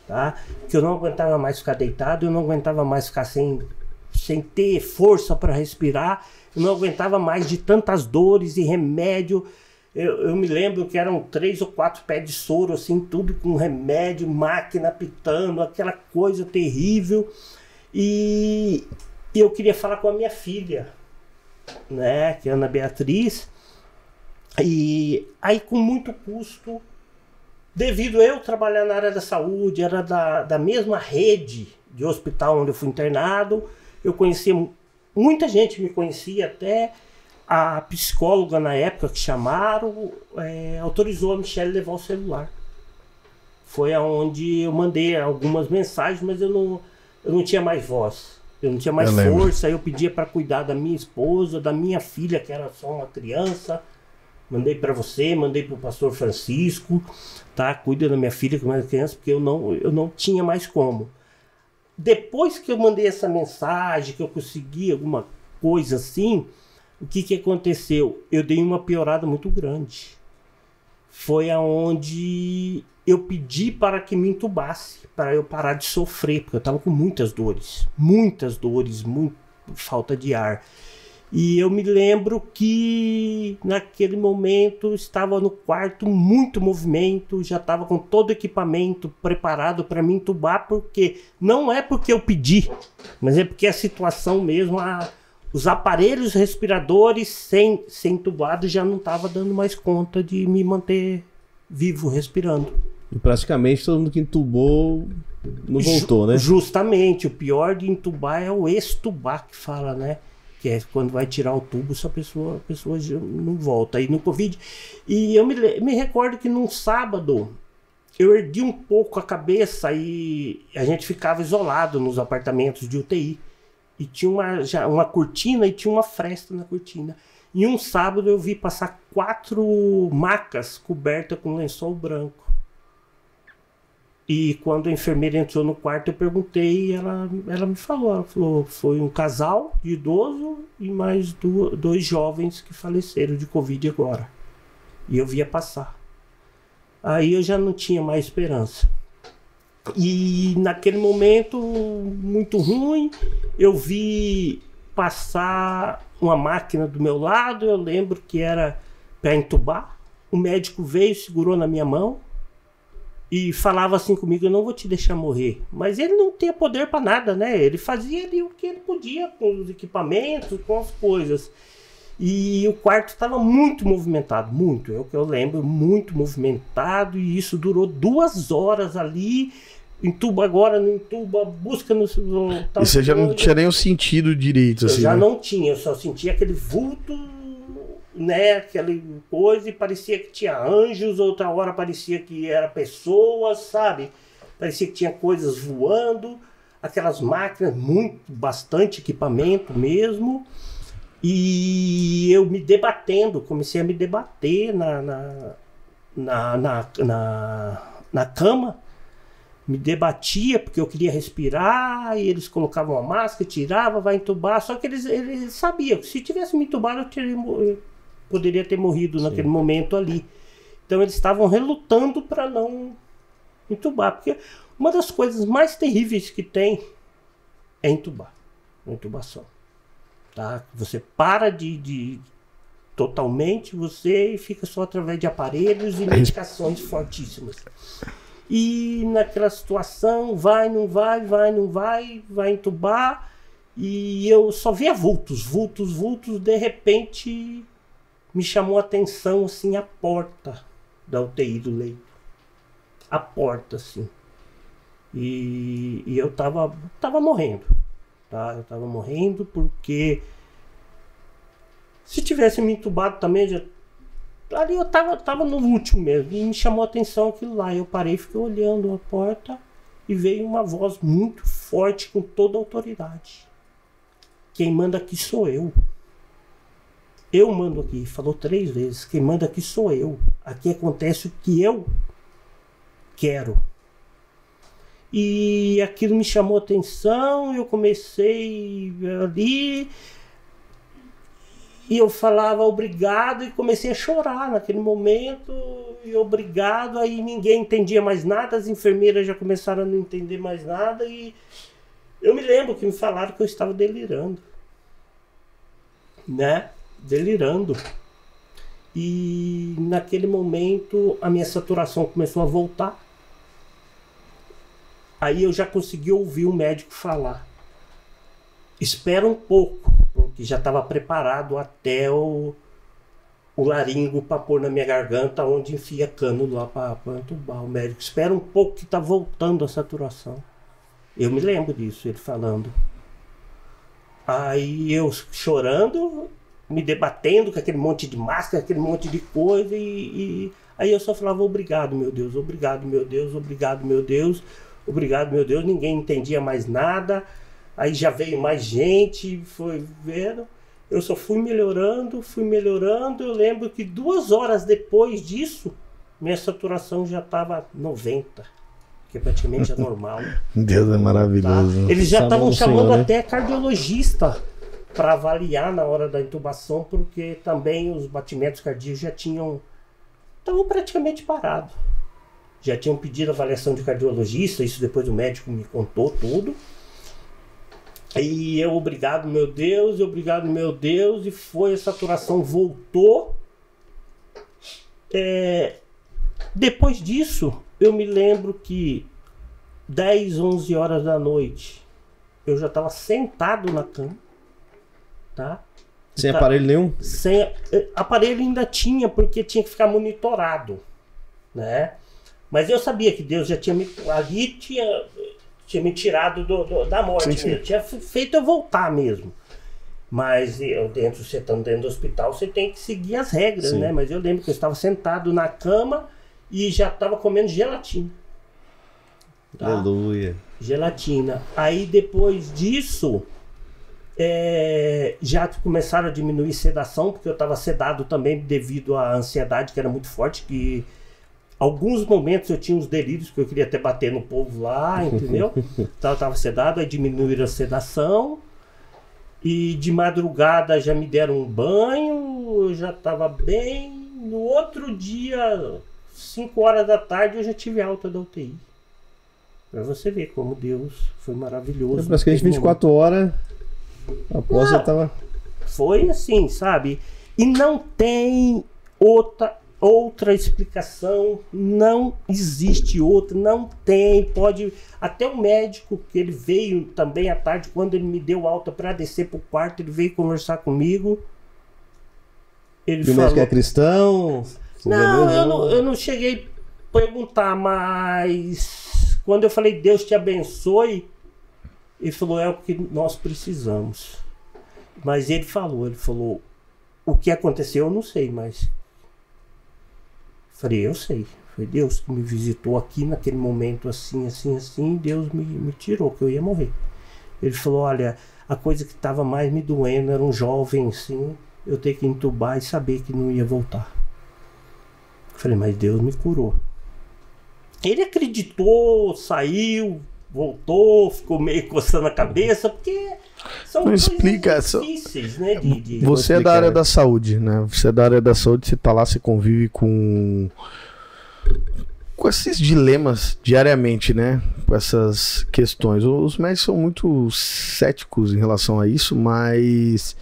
[SPEAKER 4] tá? Que eu não aguentava mais ficar deitado, eu não aguentava mais ficar sem ter força para respirar, eu não aguentava mais de tantas dores e remédio. Eu me lembro que eram 3 ou 4 pés de soro, assim, tudo com remédio, máquina pitando, aquela coisa terrível. E eu queria falar com a minha filha, né, que é a Ana Beatriz. E aí, com muito custo, devido a eu trabalhar na área da saúde, era da mesma rede de hospital onde eu fui internado, eu conhecia, muita gente me conhecia, até a psicóloga na época que chamaram, autorizou a Michele levar o celular. Foi aonde eu mandei algumas mensagens, mas eu não tinha mais voz, eu não tinha mais força. Eu pedia para cuidar da minha esposa, da minha filha, que era só uma criança. Mandei para você, mandei para o pastor Francisco, tá? Cuida da minha filha, que é uma criança, porque eu não tinha mais como. Depois que eu mandei essa mensagem, que eu consegui alguma coisa assim, o que aconteceu? Eu dei uma piorada muito grande. foi aonde eu pedi para que me entubasse, para eu parar de sofrer, porque eu estava com muitas dores, muita falta de ar. E eu me lembro que naquele momento estava no quarto, muito movimento, já estava com todo o equipamento preparado para me entubar, porque não é porque eu pedi, mas é porque a situação mesmo, os aparelhos respiradores sem entubado já não estava dando mais conta de me manter vivo, respirando.
[SPEAKER 1] E praticamente todo mundo que entubou não voltou, né?
[SPEAKER 4] Justamente, o pior de entubar é o extubar, que fala, né? Que é quando vai tirar o tubo, a pessoa já não volta. Aí no Covid. E eu me recordo que num sábado eu ergui um pouco a cabeça e a gente ficava isolado nos apartamentos de UTI. E tinha uma cortina e tinha uma fresta na cortina. E um sábado eu vi passar 4 macas cobertas com lençol branco. E quando a enfermeira entrou no quarto, eu perguntei e ela me falou. Ela falou, foi um casal de idoso e mais 2 jovens que faleceram de Covid agora. E eu via passar. Aí eu já não tinha mais esperança. E naquele momento muito ruim, eu vi passar uma máquina do meu lado. Eu lembro que era para entubar. O médico veio, segurou na minha mão e falava assim comigo, eu não vou te deixar morrer. Mas ele não tinha poder para nada, né? Ele fazia ali o que ele podia com os equipamentos, com as coisas. E o quarto estava muito movimentado, muito, é o que eu lembro, muito movimentado. E isso durou 2 horas ali, entuba agora, não entuba, busca no...
[SPEAKER 2] E você já não tinha nem o sentido direito, assim,
[SPEAKER 4] eu já
[SPEAKER 2] né?
[SPEAKER 4] não tinha, eu só sentia aquele vulto, né, aquela coisa, e parecia que tinha anjos, outra hora parecia que era pessoas, sabe? Parecia que tinha coisas voando, aquelas máquinas, bastante equipamento mesmo, e eu me debatendo, comecei a me debater na cama, me debatia porque eu queria respirar, e eles colocavam a máscara, tirava, vai entubar, só que eles sabiam que se tivesse me entubado eu poderia ter morrido naquele momento ali. Então eles estavam relutando para não entubar, porque uma das coisas mais terríveis que tem é entubar, a intubação. Tá? Você para de totalmente, você fica só através de aparelhos e medicações fortíssimas. E naquela situação, vai, não vai, vai entubar, e eu só via vultos, de repente me chamou a atenção, assim, a porta da UTI do leito. A porta, assim. E eu tava morrendo, tá? Eu tava morrendo porque se tivesse me entubado também, ali eu tava no último mesmo, e me chamou a atenção aquilo lá. Eu parei e fiquei olhando a porta e veio uma voz muito forte, com toda a autoridade. Quem manda aqui sou eu. Eu mando aqui, falou 3 vezes. Quem manda aqui sou eu. Aqui acontece o que eu quero. E aquilo me chamou a atenção, eu comecei ali... E eu falava obrigado e comecei a chorar naquele momento. E obrigado, aí ninguém entendia mais nada, as enfermeiras já começaram a não entender mais nada. E eu me lembro que me falaram que eu estava delirando. Né? Delirando. E naquele momento a minha saturação começou a voltar. Aí eu já consegui ouvir o médico falar. Espera um pouco, porque já estava preparado até o laringo para pôr na minha garganta, onde enfia cano lá para entubar. O médico, espera um pouco que está voltando a saturação. Eu me lembro disso, ele falando. Aí eu chorando, me debatendo com aquele monte de máscara, aquele monte de coisa, e aí eu só falava obrigado, meu Deus, obrigado, meu Deus, obrigado, meu Deus, obrigado, meu Deus. Ninguém entendia mais nada. Aí já veio mais gente, foi vendo. Eu só fui melhorando. Eu lembro que 2 horas depois disso, minha saturação já estava 90, que praticamente é normal.
[SPEAKER 2] Deus é maravilhoso.
[SPEAKER 4] Tá? Eles já estavam chamando,
[SPEAKER 1] né?
[SPEAKER 4] até cardiologista para avaliar na hora da intubação, porque também os batimentos cardíacos já tinham Estavam praticamente parados. Já tinham pedido avaliação de cardiologista, isso depois o médico me contou tudo. E eu, obrigado meu Deus, e foi, a saturação voltou. Depois disso, eu me lembro que 10, 11 horas da noite, eu já estava sentado na cama, tá?
[SPEAKER 1] Sem aparelho nenhum?
[SPEAKER 4] Sem aparelho ainda tinha, porque tinha que ficar monitorado, né? Mas eu sabia que Deus já tinha me tirado da morte,
[SPEAKER 1] sim.
[SPEAKER 4] mesmo. Tinha feito eu voltar mesmo. Mas você estando dentro do hospital, você tem que seguir as regras,
[SPEAKER 1] Sim.
[SPEAKER 4] né? Mas eu lembro que eu estava sentado na cama e já estava comendo gelatina. Tá?
[SPEAKER 1] Aleluia.
[SPEAKER 4] Gelatina. Aí depois disso, já começaram a diminuir sedação, porque eu estava sedado também devido à ansiedade que era muito forte, que alguns momentos eu tinha uns delírios que eu queria até bater no povo lá, entendeu? Então eu estava sedado, aí diminuíram a sedação. E de madrugada já me deram um banho, eu já estava bem. No outro dia, 5 horas da tarde, eu já tive alta da UTI. Pra você ver como Deus foi maravilhoso.
[SPEAKER 1] Praticamente 24 horas após eu tava...
[SPEAKER 4] Foi assim, sabe? E não tem outra explicação, não existe outra, não tem, pode... Até o médico, que ele veio também à tarde, quando ele me deu alta para descer pro quarto, ele veio conversar comigo. Ele
[SPEAKER 1] E o médico é cristão?
[SPEAKER 4] Não, eu não cheguei a perguntar, mas quando eu falei Deus te abençoe, ele falou, é o que nós precisamos. Mas ele falou, o que aconteceu eu não sei, mas... Falei, eu sei. Foi Deus que me visitou aqui naquele momento assim, Deus me tirou, que eu ia morrer. Ele falou, olha, a coisa que estava mais me doendo era um jovem assim, eu ter que entubar e saber que não ia voltar. Falei, mas Deus me curou. Ele acreditou, saiu, voltou, ficou meio coçando a cabeça, porque são
[SPEAKER 2] não
[SPEAKER 4] coisas
[SPEAKER 2] explica,
[SPEAKER 4] difíceis, né?
[SPEAKER 2] Você é da área da saúde, né? Você é da área da saúde, você tá lá, você convive com esses dilemas diariamente, né? Com essas questões. Os médicos são muito céticos em relação a isso, mas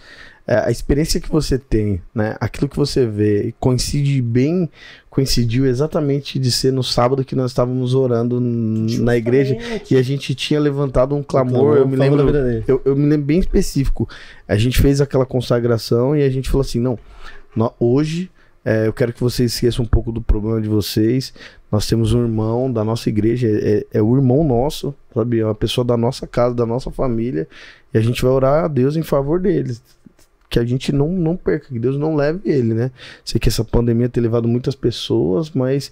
[SPEAKER 2] a experiência que você tem, né? Aquilo que você vê coincidiu exatamente de ser no sábado que nós estávamos orando na igreja e a gente tinha levantado um clamor. Eu me lembro bem específico. A gente fez aquela consagração e a gente falou assim, hoje eu quero que vocês esqueçam um pouco do problema de vocês. Nós temos um irmão da nossa igreja, é o irmão nosso, sabe? É uma pessoa da nossa casa, da nossa família, e a gente vai orar a Deus em favor deles. Que a gente não perca, que Deus não leve ele, né? Sei que essa pandemia tem levado muitas pessoas, mas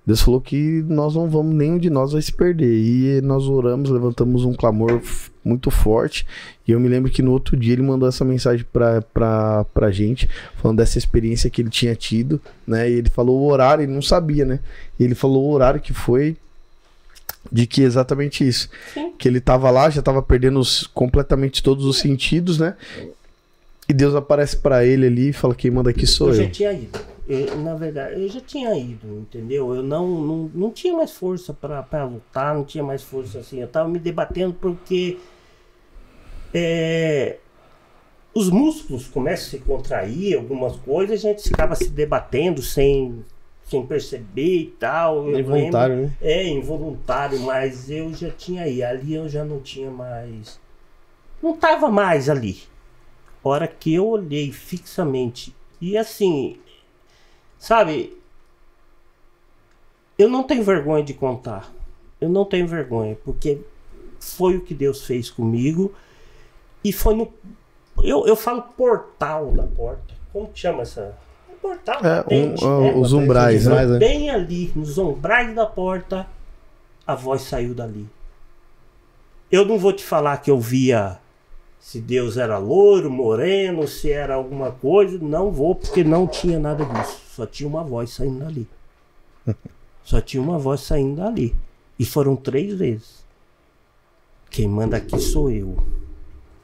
[SPEAKER 2] Deus falou que nós não vamos, nenhum de nós vai se perder. E nós oramos, levantamos um clamor muito forte. E eu me lembro que no outro dia ele mandou essa mensagem pra gente, falando dessa experiência que ele tinha tido, né? E ele falou o horário, ele não sabia, né? E ele falou o horário que foi, de que exatamente isso. Sim. Que ele tava lá, já tava perdendo completamente todos os sentidos, né? E Deus aparece pra ele ali e fala, quem manda aqui sou eu.
[SPEAKER 4] Eu já tinha ido. Na verdade, eu já tinha ido, entendeu? Eu não tinha mais força pra lutar, não tinha mais força assim. Eu tava me debatendo porque os músculos começam a se contrair, algumas coisas, a gente ficava se debatendo sem perceber e tal.
[SPEAKER 1] Involuntário, né?
[SPEAKER 4] Involuntário, mas eu já tinha ido. Ali eu já não tinha mais... Não tava mais ali. A hora que eu olhei fixamente, e assim, sabe, eu não tenho vergonha de contar, eu não tenho vergonha, porque foi o que Deus fez comigo, e foi no, eu falo portal da porta, como que chama essa? Portal da frente,
[SPEAKER 2] os umbrais, né?
[SPEAKER 4] Bem ali, nos umbrais da porta, a voz saiu dali. Eu não vou te falar que eu via... Se Deus era loiro, moreno, se era alguma coisa, não vou, porque não tinha nada disso. Só tinha uma voz saindo dali. Só tinha uma voz saindo dali. E foram 3 vezes. Quem manda aqui sou eu.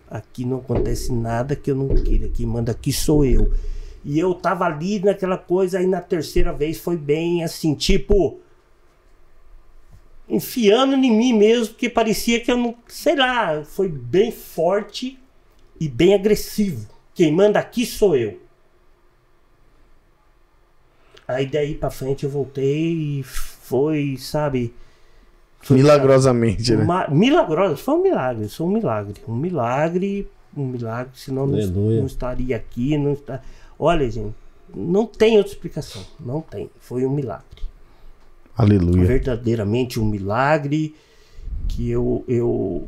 [SPEAKER 4] Aqui não acontece nada que eu não queira. Quem manda aqui sou eu. E eu tava ali naquela coisa, aí na terceira vez foi bem assim, tipo, enfiando em mim mesmo, porque parecia que eu não, sei lá, foi bem forte e bem agressivo. Quem manda aqui sou eu. Aí daí pra frente eu voltei e foi, sabe...
[SPEAKER 2] Milagrosamente, né?
[SPEAKER 4] Milagrosa, foi um milagre, senão não estaria aqui, não está... Olha, gente, não tem outra explicação, não tem, foi um milagre.
[SPEAKER 2] Aleluia.
[SPEAKER 4] Verdadeiramente um milagre que eu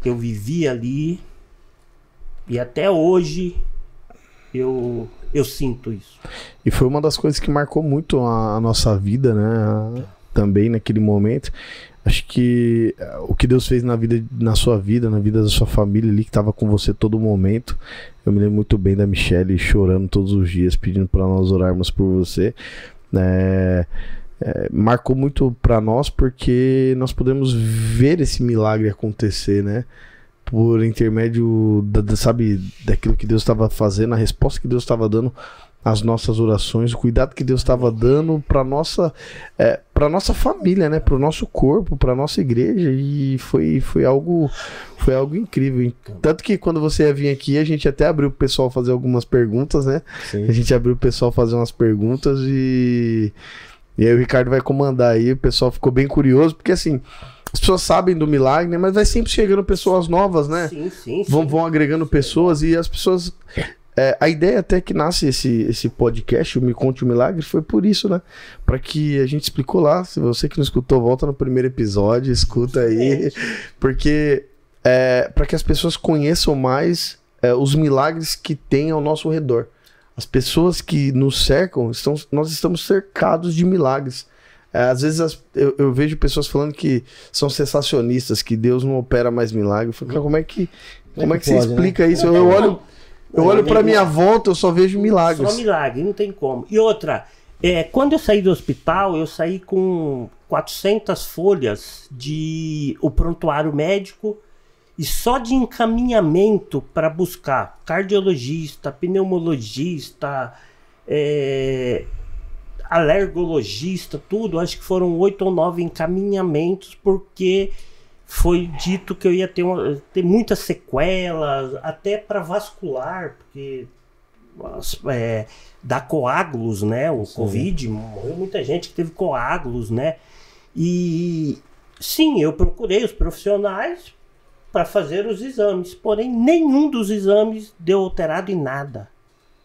[SPEAKER 4] vivi ali e até hoje eu sinto isso.
[SPEAKER 2] E foi uma das coisas que marcou muito a nossa vida, né? Também naquele momento. Acho que o que Deus fez na sua vida, na vida da sua família ali, que estava com você todo momento. Eu me lembro muito bem da Michelle chorando todos os dias, pedindo para nós orarmos por você. Marcou muito para nós porque nós podemos ver esse milagre acontecer, né? Por intermédio sabe, daquilo que Deus estava fazendo, a resposta que Deus estava dando às nossas orações, o cuidado que Deus estava dando para nossa família, né? Para o nosso corpo, para nossa igreja, e foi algo incrível. Tanto que quando você ia vir aqui, a gente até abriu o pessoal fazer algumas perguntas, né? Sim. A gente abriu o pessoal fazer umas perguntas e aí o Ricardo vai comandar aí. O pessoal ficou bem curioso, porque assim, as pessoas sabem do milagre, né? Mas vai sempre chegando pessoas novas, né?
[SPEAKER 4] Sim.
[SPEAKER 2] Vão agregando pessoas e as pessoas... a ideia até que nasce esse podcast, o Me Conte o Milagre, foi por isso, né? Para que a gente explicou lá. Se você que não escutou, volta no primeiro episódio, escuta aí. Porque para que as pessoas conheçam mais os milagres que tem ao nosso redor. As pessoas que nos cercam, nós estamos cercados de milagres. Às vezes eu vejo pessoas falando que são sensacionistas, que Deus não opera mais milagre. Eu falo, como é que você explica, né? Isso? Eu olho pra minha volta, eu só vejo milagres.
[SPEAKER 4] Só milagre, não tem como. E outra, quando eu saí do hospital, eu saí com 400 folhas de o prontuário médico e só de encaminhamento para buscar cardiologista, pneumologista, alergologista, tudo. Acho que foram 8 ou 9 encaminhamentos, porque... foi dito que eu ia ter muitas sequelas, até para vascular, porque dá coágulos, né? O Covid, morreu muita gente que teve coágulos, né? E sim, eu procurei os profissionais para fazer os exames, porém nenhum dos exames deu alterado em nada.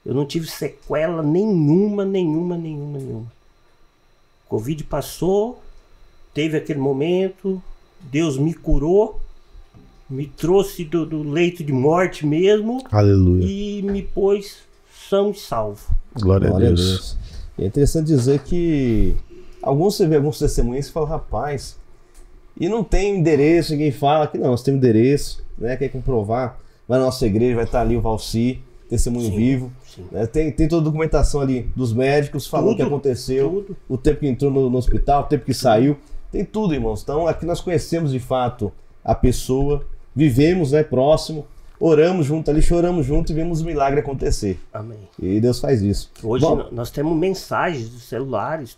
[SPEAKER 4] Eu não tive sequela nenhuma. Covid passou, teve aquele momento... Deus me curou, me trouxe do leito de morte mesmo.
[SPEAKER 2] Aleluia.
[SPEAKER 4] E me pôs são e salvo.
[SPEAKER 2] Glória a Deus.
[SPEAKER 1] É interessante dizer que você vê alguns testemunhos e fala, rapaz, e não tem endereço, ninguém fala que não, nós temos endereço, né? Quer comprovar, vai na nossa igreja, vai estar ali o Valci, testemunho vivo. Né? Tem toda a documentação ali dos médicos falando o que aconteceu, o tempo que entrou no hospital, o tempo que saiu. Tem tudo, irmãos. Então aqui nós conhecemos de fato a pessoa, vivemos, né, próximo, oramos junto ali, choramos junto e vemos o milagre acontecer.
[SPEAKER 4] Amém.
[SPEAKER 1] E Deus faz isso.
[SPEAKER 4] Hoje nós temos mensagens dos celulares,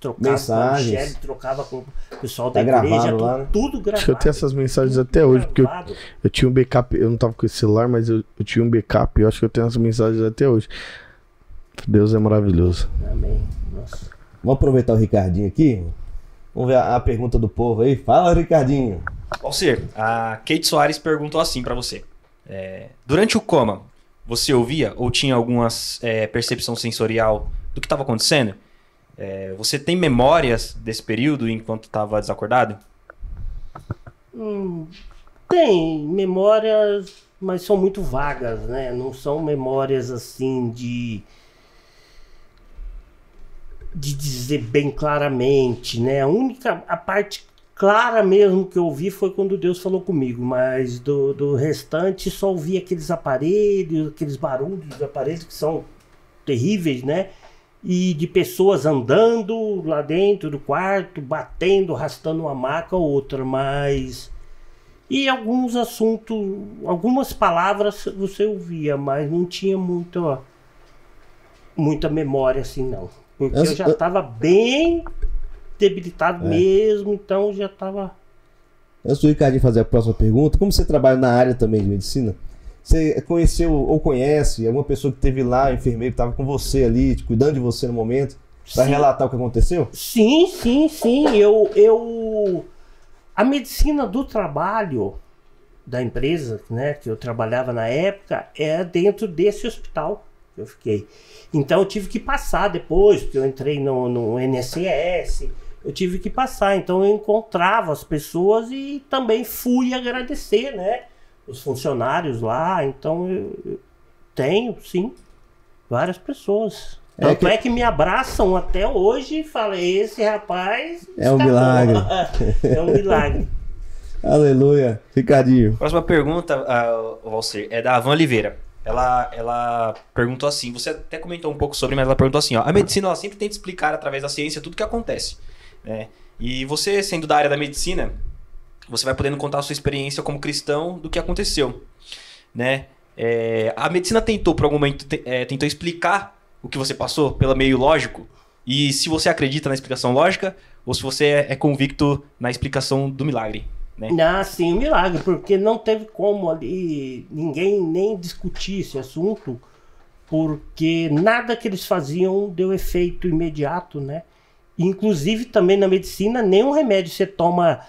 [SPEAKER 4] trocava com o pessoal da igreja,
[SPEAKER 1] lá, né?
[SPEAKER 4] Tudo gravado.
[SPEAKER 2] Acho que eu tenho essas mensagens até hoje, porque eu tinha um backup, eu não tava com esse celular, mas eu tinha um backup, eu acho que eu tenho essas mensagens até hoje. Deus é maravilhoso.
[SPEAKER 4] Amém. Nossa.
[SPEAKER 1] Vamos aproveitar o Ricardinho aqui? Vamos ver a pergunta do povo aí. Fala, Ricardinho.
[SPEAKER 3] Valcir, a Kate Soares perguntou assim pra você. Durante o coma, você ouvia ou tinha algumas percepção sensorial do que estava acontecendo? Você tem memórias desse período enquanto estava desacordado?
[SPEAKER 4] Tem memórias, mas são muito vagas, né? Não são memórias assim de dizer bem claramente, né? A parte clara mesmo que eu ouvi foi quando Deus falou comigo, mas do restante só ouvi aqueles aparelhos, aqueles barulhos dos aparelhos que são terríveis, né? E de pessoas andando lá dentro do quarto, batendo, arrastando uma maca ou outra, mas... E alguns assuntos, algumas palavras você ouvia, mas não tinha muito... muita memória assim, não. Porque eu já estava bem debilitado mesmo, então já estava...
[SPEAKER 1] Antes do Ricardinho fazer a próxima pergunta, como você trabalha na área também de medicina, você conheceu ou conhece alguma pessoa que esteve lá, enfermeiro, que estava com você ali, cuidando de você no momento, para relatar o que aconteceu?
[SPEAKER 4] Sim. A medicina do trabalho da empresa, né, que eu trabalhava na época, é dentro desse hospital que eu fiquei. Então eu tive que passar depois, porque eu entrei no INSS, eu tive que passar. Então eu encontrava as pessoas e também fui agradecer, né, os funcionários lá. Então eu tenho, sim, várias pessoas. Tanto é que me abraçam até hoje e falam, esse rapaz...
[SPEAKER 1] É um milagre.
[SPEAKER 4] É um milagre.
[SPEAKER 1] Aleluia. Ricardinho.
[SPEAKER 3] Próxima pergunta, Valcir, é da Van Oliveira. Ela perguntou assim, você até comentou um pouco sobre, mas ela perguntou assim, ó, a medicina ela sempre tenta explicar através da ciência tudo o que acontece, né? E você, sendo da área da medicina, você vai podendo contar a sua experiência como cristão do que aconteceu, né? A medicina tentou, por algum momento, tentou explicar o que você passou pelo meio lógico, e se você acredita na explicação lógica, ou se você é convicto na explicação do milagre, né?
[SPEAKER 4] Ah, sim, um milagre, porque não teve como ali ninguém nem discutir esse assunto, porque nada que eles faziam deu efeito imediato, né? Inclusive também na medicina, nenhum remédio você toma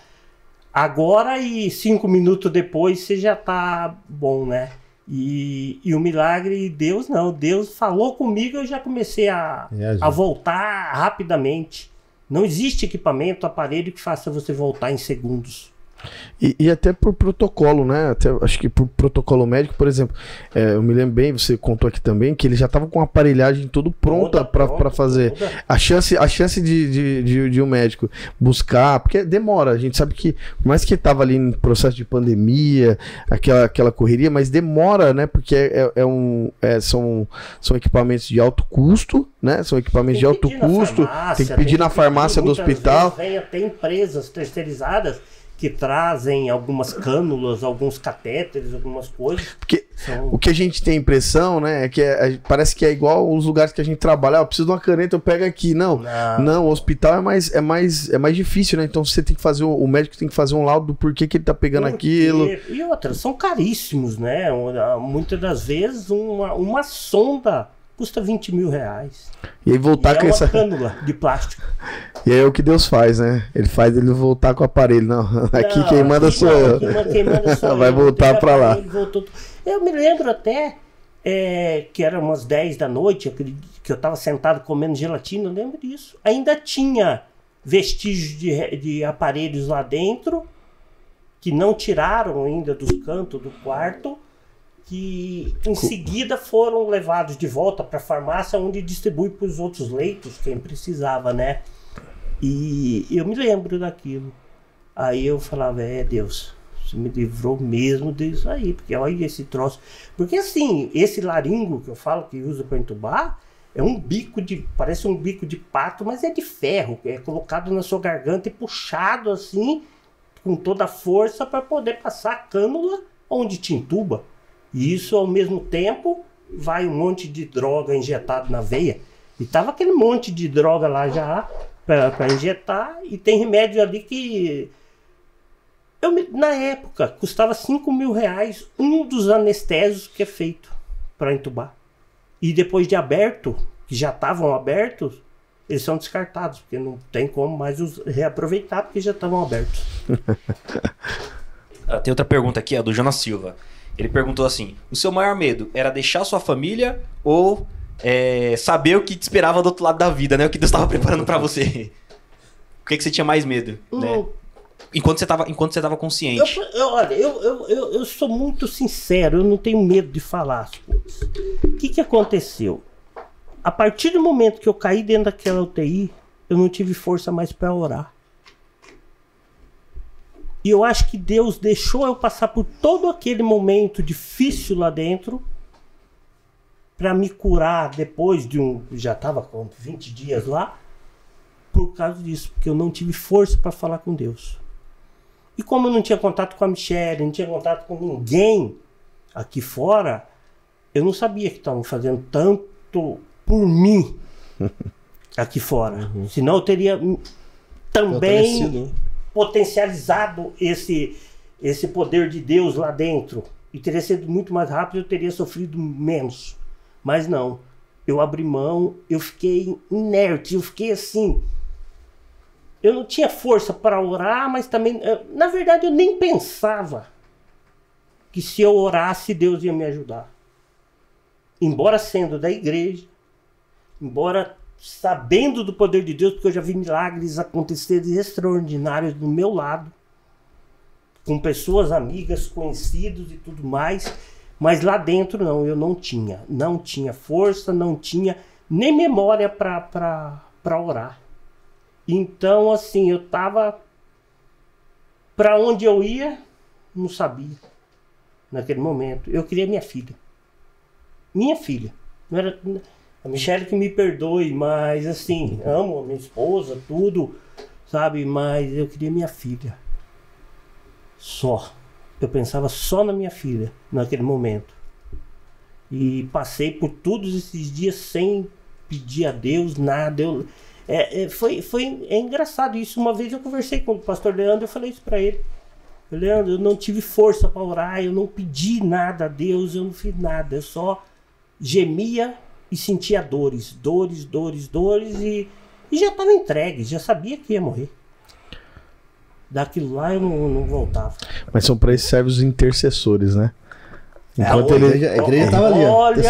[SPEAKER 4] agora e 5 minutos depois você já tá bom, né? E o milagre, Deus não. Deus falou comigo, eu já comecei a voltar rapidamente. Não existe equipamento, aparelho que faça você voltar em segundos.
[SPEAKER 2] E até por protocolo, né? Até, acho que por protocolo médico, por exemplo, eu me lembro bem, você contou aqui também, que ele já estava com a aparelhagem toda pronta para fazer. Toda. A chance de um médico buscar, porque demora, a gente sabe que, por mais que estava ali em processo de pandemia, aquela correria, mas demora, né? Porque são equipamentos de alto custo, né? São equipamentos de alto custo, tem que pedir na farmácia do hospital.
[SPEAKER 4] Vem até empresas terceirizadas que trazem algumas cânulas, alguns catéteres, algumas coisas.
[SPEAKER 2] Porque o que a gente tem impressão, né, é que parece que é igual os lugares que a gente trabalha. Eu preciso de uma caneta, eu pego aqui. Não, o hospital é mais difícil, né? Então você tem que fazer, o médico tem que fazer um laudo do porquê que ele tá pegando aquilo.
[SPEAKER 4] E outras, são caríssimos, né? Muitas das vezes uma sonda custa 20 mil reais.
[SPEAKER 2] E aí voltar com essa
[SPEAKER 4] cânula de plástico.
[SPEAKER 2] E aí é o que Deus faz, né? Ele faz ele voltar com o aparelho. Não, aqui quem manda sou eu. Quem manda sou vai voltar pra lá.
[SPEAKER 4] Eu me lembro até que era umas 10 da noite, que eu tava sentado comendo gelatina, eu lembro disso. Ainda tinha vestígios de aparelhos lá dentro, que não tiraram ainda dos cantos do quarto, que em seguida foram levados de volta para a farmácia, onde distribui para os outros leitos, quem precisava, né? E eu me lembro daquilo. Aí eu falava, Deus, você me livrou mesmo disso aí, porque olha esse troço. Porque assim, esse laringo que eu falo que usa para entubar, parece um bico de pato, mas é de ferro, é colocado na sua garganta e puxado assim, com toda a força para poder passar a cânula onde te entuba. E isso, ao mesmo tempo, vai um monte de droga injetado na veia. E tava aquele monte de droga lá já para injetar. E tem remédio ali que... na época, custava 5 mil reais um dos anestésios que é feito para entubar. E depois de aberto, que já estavam abertos, eles são descartados. Porque não tem como mais reaproveitar, porque já estavam abertos.
[SPEAKER 3] Tem outra pergunta aqui, do Jonas Silva. Ele perguntou assim, o seu maior medo era deixar sua família ou saber o que te esperava do outro lado da vida, né? O que Deus estava preparando para você? O que você tinha mais medo, né? Enquanto você tava consciente.
[SPEAKER 4] Olha, eu sou muito sincero, eu não tenho medo de falar as coisas. O que aconteceu? A partir do momento que eu caí dentro daquela UTI, eu não tive força mais para orar. E eu acho que Deus deixou eu passar por todo aquele momento difícil lá dentro para me curar depois de já estava com 20 dias lá, por causa disso, porque eu não tive força para falar com Deus. E como eu não tinha contato com a Michelle, não tinha contato com ninguém aqui fora, eu não sabia que estavam fazendo por mim aqui fora. Senão eu teria também
[SPEAKER 1] Fortalecido.
[SPEAKER 4] potencializado esse poder de Deus lá dentro. E teria sido muito mais rápido, eu teria sofrido menos. Mas não. Eu abri mão, eu fiquei inerte, eu fiquei assim. Eu não tinha força para orar, mas também, na verdade, eu nem pensava que se eu orasse, Deus ia me ajudar. Embora sendo da igreja, embora sabendo do poder de Deus, porque eu já vi milagres acontecerem extraordinários do meu lado, com pessoas amigas, conhecidos e tudo mais, mas lá dentro não, eu não tinha força, não tinha nem memória para orar. Então, assim, eu tava, para onde eu ia, não sabia, naquele momento. Eu queria minha filha. Minha filha. Não era a Michelle que me perdoe, mas assim, amo a minha esposa, tudo, sabe? Mas eu queria minha filha. Só. Eu pensava só na minha filha, naquele momento. E passei por todos esses dias sem pedir a Deus nada. Foi engraçado isso. Uma vez eu conversei com o pastor Leandro, eu falei isso pra ele. Leandro, eu não tive força para orar, eu não pedi nada a Deus, eu não fiz nada. Eu só gemia e sentia dores e já estava entregue, já sabia que ia morrer. Daquilo lá eu não voltava.
[SPEAKER 2] Mas são para isso servem os intercessores, né? Enquanto
[SPEAKER 1] a
[SPEAKER 2] ele
[SPEAKER 1] igreja estava ali. Ó.
[SPEAKER 4] Olha,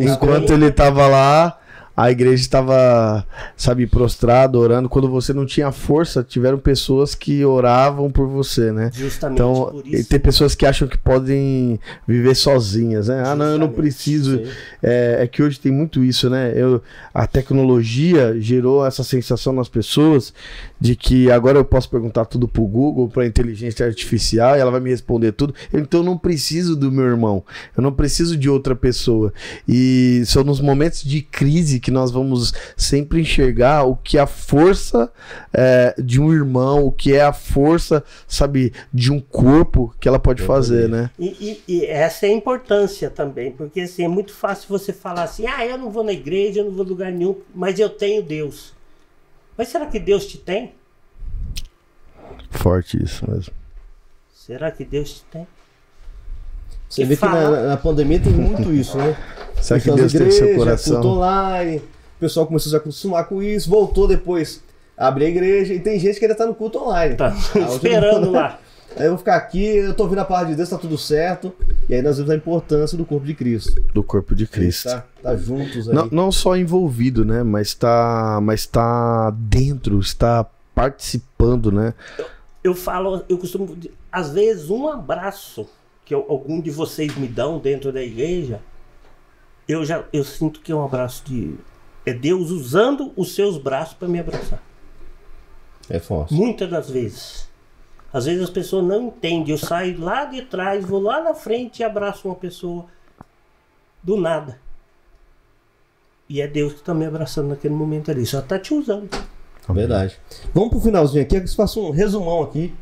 [SPEAKER 2] enquanto ele estava lá, a igreja estava, sabe, prostrada, orando. Quando você não tinha força, tiveram pessoas que oravam por você, né?
[SPEAKER 4] Justamente
[SPEAKER 2] então,
[SPEAKER 4] por isso.
[SPEAKER 2] Tem pessoas que acham que podem viver sozinhas, né? Ah, não, eu não preciso. É que hoje tem muito isso, né? A tecnologia gerou essa sensação nas pessoas de que agora eu posso perguntar tudo pro Google, pra inteligência artificial, e ela vai me responder tudo. Então eu não preciso do meu irmão, eu não preciso de outra pessoa. E são nos momentos de crise que nós vamos sempre enxergar o que é a força de um irmão, o que é a força, sabe, de um corpo que ela pode fazer, né?
[SPEAKER 4] E essa é a importância também, porque assim, é muito fácil você falar assim, eu não vou na igreja, eu não vou em lugar nenhum, mas eu tenho Deus. Mas será que Deus te tem?
[SPEAKER 2] Forte isso mesmo.
[SPEAKER 4] Será que Deus te tem?
[SPEAKER 1] Você vê que na pandemia tem muito isso, né?
[SPEAKER 2] Será que Deus tem seu coração?
[SPEAKER 1] Culto online, o pessoal começou a se acostumar com isso, voltou depois a abrir a igreja, e tem gente que ainda tá no culto online.
[SPEAKER 4] Tá esperando lá.
[SPEAKER 1] Aí eu vou ficar aqui, eu tô ouvindo a palavra de Deus, tá tudo certo. E aí nós vemos a importância do corpo de Cristo.
[SPEAKER 2] Do corpo de Cristo.
[SPEAKER 1] Tá juntos aí.
[SPEAKER 2] Não só envolvido, né? Mas tá dentro, está participando, né?
[SPEAKER 4] Eu costumo, às vezes, um abraço que algum de vocês me dão dentro da igreja, eu sinto que é um abraço é Deus usando os seus braços para me abraçar.
[SPEAKER 1] É forte.
[SPEAKER 4] Muitas das vezes. Às vezes as pessoas não entendem. Eu saio lá de trás, vou lá na frente e abraço uma pessoa do nada. E é Deus que está me abraçando naquele momento ali. Só está te usando.
[SPEAKER 1] Verdade. Vamos pro finalzinho aqui, que eu faço um resumão aqui.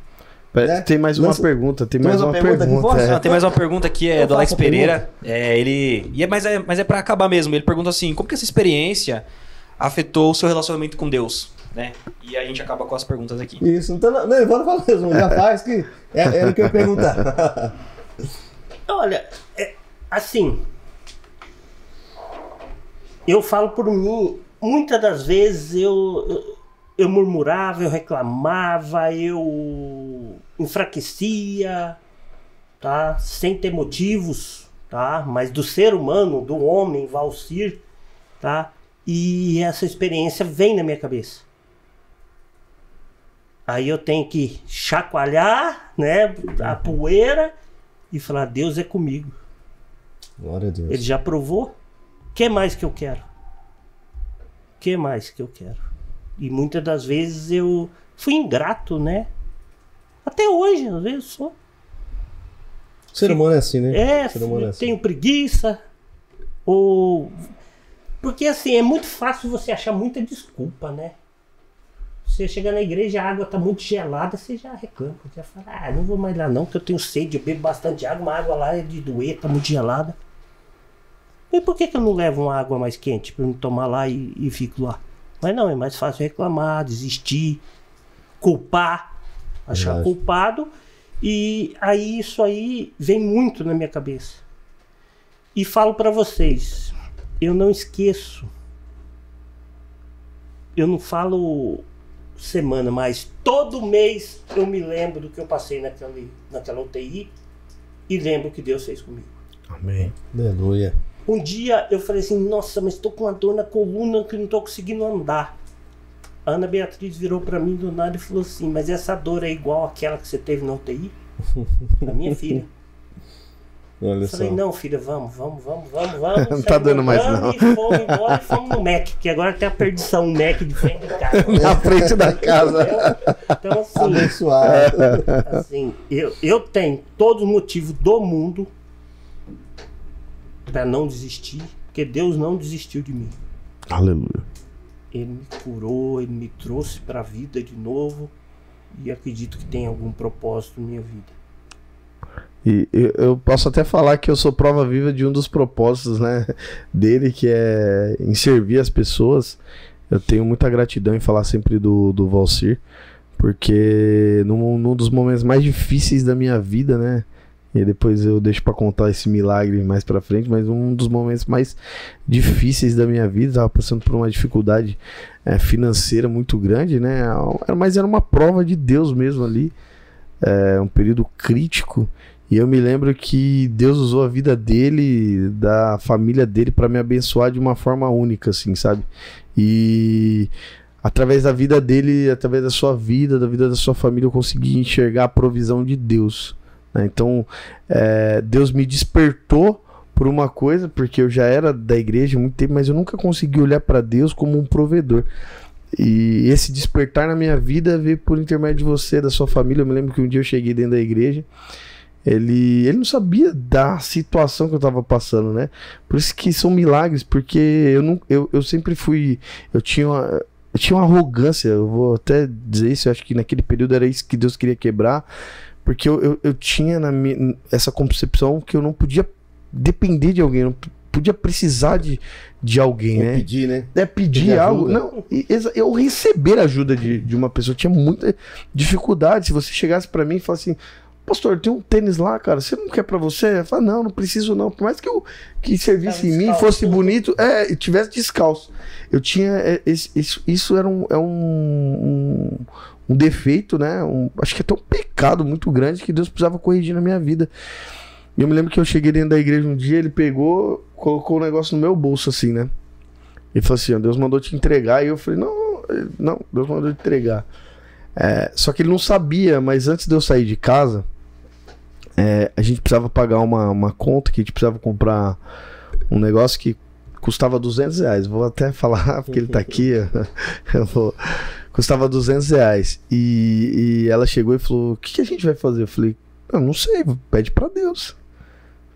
[SPEAKER 1] Né?
[SPEAKER 2] Tem mais uma pergunta. Tem mais uma pergunta.
[SPEAKER 3] Tem mais uma pergunta aqui, do Alex Pereira. Mas é pra acabar mesmo. Ele pergunta assim: como que essa experiência afetou o seu relacionamento com Deus? Né? E a gente acaba com as perguntas aqui.
[SPEAKER 1] Isso, então não bora falar mesmo, já faz que era o que eu ia perguntar.
[SPEAKER 4] Olha, assim, eu falo por mim, muitas das vezes eu murmurava, eu reclamava, eu enfraquecia, tá? Sem ter motivos, tá? Mas do ser humano, do homem, Valcir, tá? E essa experiência vem na minha cabeça. Aí eu tenho que chacoalhar, né, a poeira e falar, Deus é comigo.
[SPEAKER 1] Glória a Deus.
[SPEAKER 4] Ele já provou. O que mais que eu quero? O que mais que eu quero? E muitas das vezes eu fui ingrato, né? Até hoje, às vezes sou.
[SPEAKER 1] O ser humano é assim, né?
[SPEAKER 4] Tenho preguiça. Porque assim, é muito fácil você achar muita desculpa, né? Você chega na igreja, a água tá muito gelada, você já reclama. Você já fala, não vou mais lá não, porque eu tenho sede, eu bebo bastante água, uma água lá é de doer, tá muito gelada. E por que eu não levo uma água mais quente para eu não tomar lá e fico lá? Mas não, é mais fácil reclamar, desistir, culpar, achar culpado. E aí isso aí vem muito na minha cabeça. E falo para vocês, eu não esqueço. Eu não falo semana, mas todo mês eu me lembro do que eu passei naquela UTI e lembro o que Deus fez comigo.
[SPEAKER 2] Amém.
[SPEAKER 1] Aleluia.
[SPEAKER 4] Um dia eu falei assim, nossa, mas estou com uma dor na coluna que não estou conseguindo andar. A Ana Beatriz virou para mim do nada e falou assim, mas essa dor é igual àquela que você teve na UTI? A minha filha.
[SPEAKER 1] Olha
[SPEAKER 4] Eu falei,
[SPEAKER 1] só.
[SPEAKER 4] não, filha, vamos.
[SPEAKER 2] Não tá dando mais, não.
[SPEAKER 4] E fomos embora e fomos no Mac, que agora tem a perdição, o Mac de frente de casa.
[SPEAKER 2] Na frente da casa.
[SPEAKER 4] Então, assim,
[SPEAKER 1] Abençoado.
[SPEAKER 4] assim eu tenho todos os motivos do mundo para não desistir, porque Deus não desistiu de mim.
[SPEAKER 2] Aleluia.
[SPEAKER 4] Ele me curou, ele me trouxe para a vida de novo e acredito que tem algum propósito na minha vida.
[SPEAKER 2] E eu posso até falar que eu sou prova viva de um dos propósitos, né, dele, que é em servir as pessoas. Eu tenho muita gratidão em falar sempre do Valcir, porque num dos momentos mais difíceis da minha vida, né, e depois eu deixo pra contar esse milagre mais pra frente, mas um dos momentos mais difíceis da minha vida, tava passando por uma dificuldade financeira muito grande, né, mas era uma prova de Deus mesmo ali, um período crítico. E eu me lembro que Deus usou a vida dele, da família dele, para me abençoar de uma forma única, assim, sabe? E através da vida dele, através da sua vida, da vida da sua família, eu consegui enxergar a provisão de Deus, né? Então, Deus me despertou por uma coisa, porque eu já era da igreja há muito tempo, mas eu nunca consegui olhar para Deus como um provedor. E esse despertar na minha vida veio por intermédio de você, da sua família. Eu me lembro que um dia eu cheguei dentro da igreja. Ele não sabia da situação que eu tava passando, né? Por isso que são milagres, porque eu sempre fui... Eu tinha uma arrogância, eu vou até dizer isso, eu acho que naquele período era isso que Deus queria quebrar, porque eu tinha essa concepção que eu não podia depender de alguém, eu não podia precisar de alguém, né?
[SPEAKER 1] Pedir, né?
[SPEAKER 2] Pedir algo. Não, eu receber ajuda de uma pessoa, eu tinha muita dificuldade. Se você chegasse pra mim e falasse assim, pastor, tem um tênis lá, cara, você não quer pra você? Eu falo, não preciso não. Por mais que servisse em mim, fosse bonito, e tivesse descalço. Eu tinha, isso era um defeito, né? Acho que até um pecado muito grande que Deus precisava corrigir na minha vida. E eu me lembro que eu cheguei dentro da igreja um dia, ele pegou, colocou o negócio no meu bolso assim, né? Ele falou assim, ó, Deus mandou te entregar. E eu falei, não, Deus mandou te entregar. Só que ele não sabia, mas antes de eu sair de casa, a gente precisava pagar uma conta, que a gente precisava comprar um negócio que custava R$200. Vou até falar, porque ele tá aqui. Custava R$200. E ela chegou e falou, o que a gente vai fazer? Eu falei, eu não sei, pede pra Deus.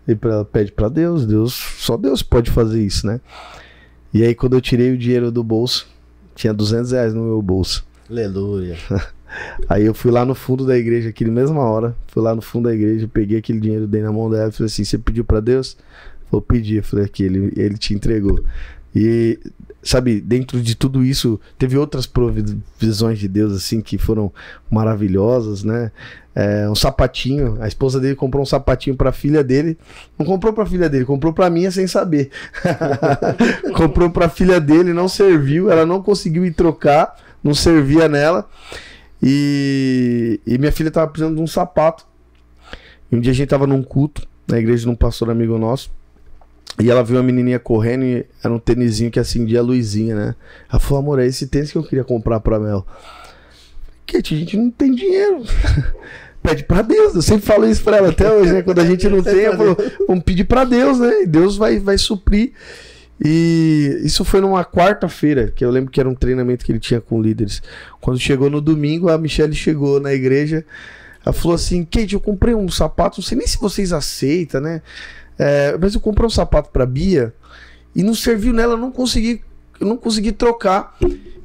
[SPEAKER 2] E ela pede pra Deus, só Deus pode fazer isso, né? E aí quando eu tirei o dinheiro do bolso, tinha R$200 no meu bolso.
[SPEAKER 1] Aleluia.
[SPEAKER 2] Aí eu fui lá no fundo da igreja, aquele mesma hora, fui lá no fundo da igreja, peguei aquele dinheiro, dei na mão dela e falei assim, você pediu pra Deus? Eu pedi, eu falei aqui, ele te entregou. E, sabe, dentro de tudo isso, teve outras provisões de Deus, assim, que foram maravilhosas, né? Um sapatinho, a esposa dele comprou um sapatinho pra filha dele, não comprou pra filha dele, comprou pra minha sem saber. Comprou pra filha dele, não serviu, ela não conseguiu ir trocar, não servia nela. E minha filha tava precisando de um sapato. E um dia a gente tava num culto na igreja de um pastor amigo nosso, e ela viu uma menininha correndo e era um tênisinho que acendia a luzinha, né? Ela falou, amor, é esse tênis que eu queria comprar pra Mel. Kate, a gente não tem dinheiro. Pede pra Deus. Eu sempre falo isso pra ela até hoje, né? Quando a gente não tem, eu falo, vamos pedir pra Deus, né? E Deus vai suprir. E isso foi numa quarta-feira, que eu lembro que era um treinamento que ele tinha com líderes. Quando chegou no domingo, a Michelle chegou na igreja. Ela falou assim, Kate, eu comprei um sapato, não sei nem se vocês aceitam, né? Mas eu comprei um sapato pra Bia e não serviu nela, eu não consegui trocar.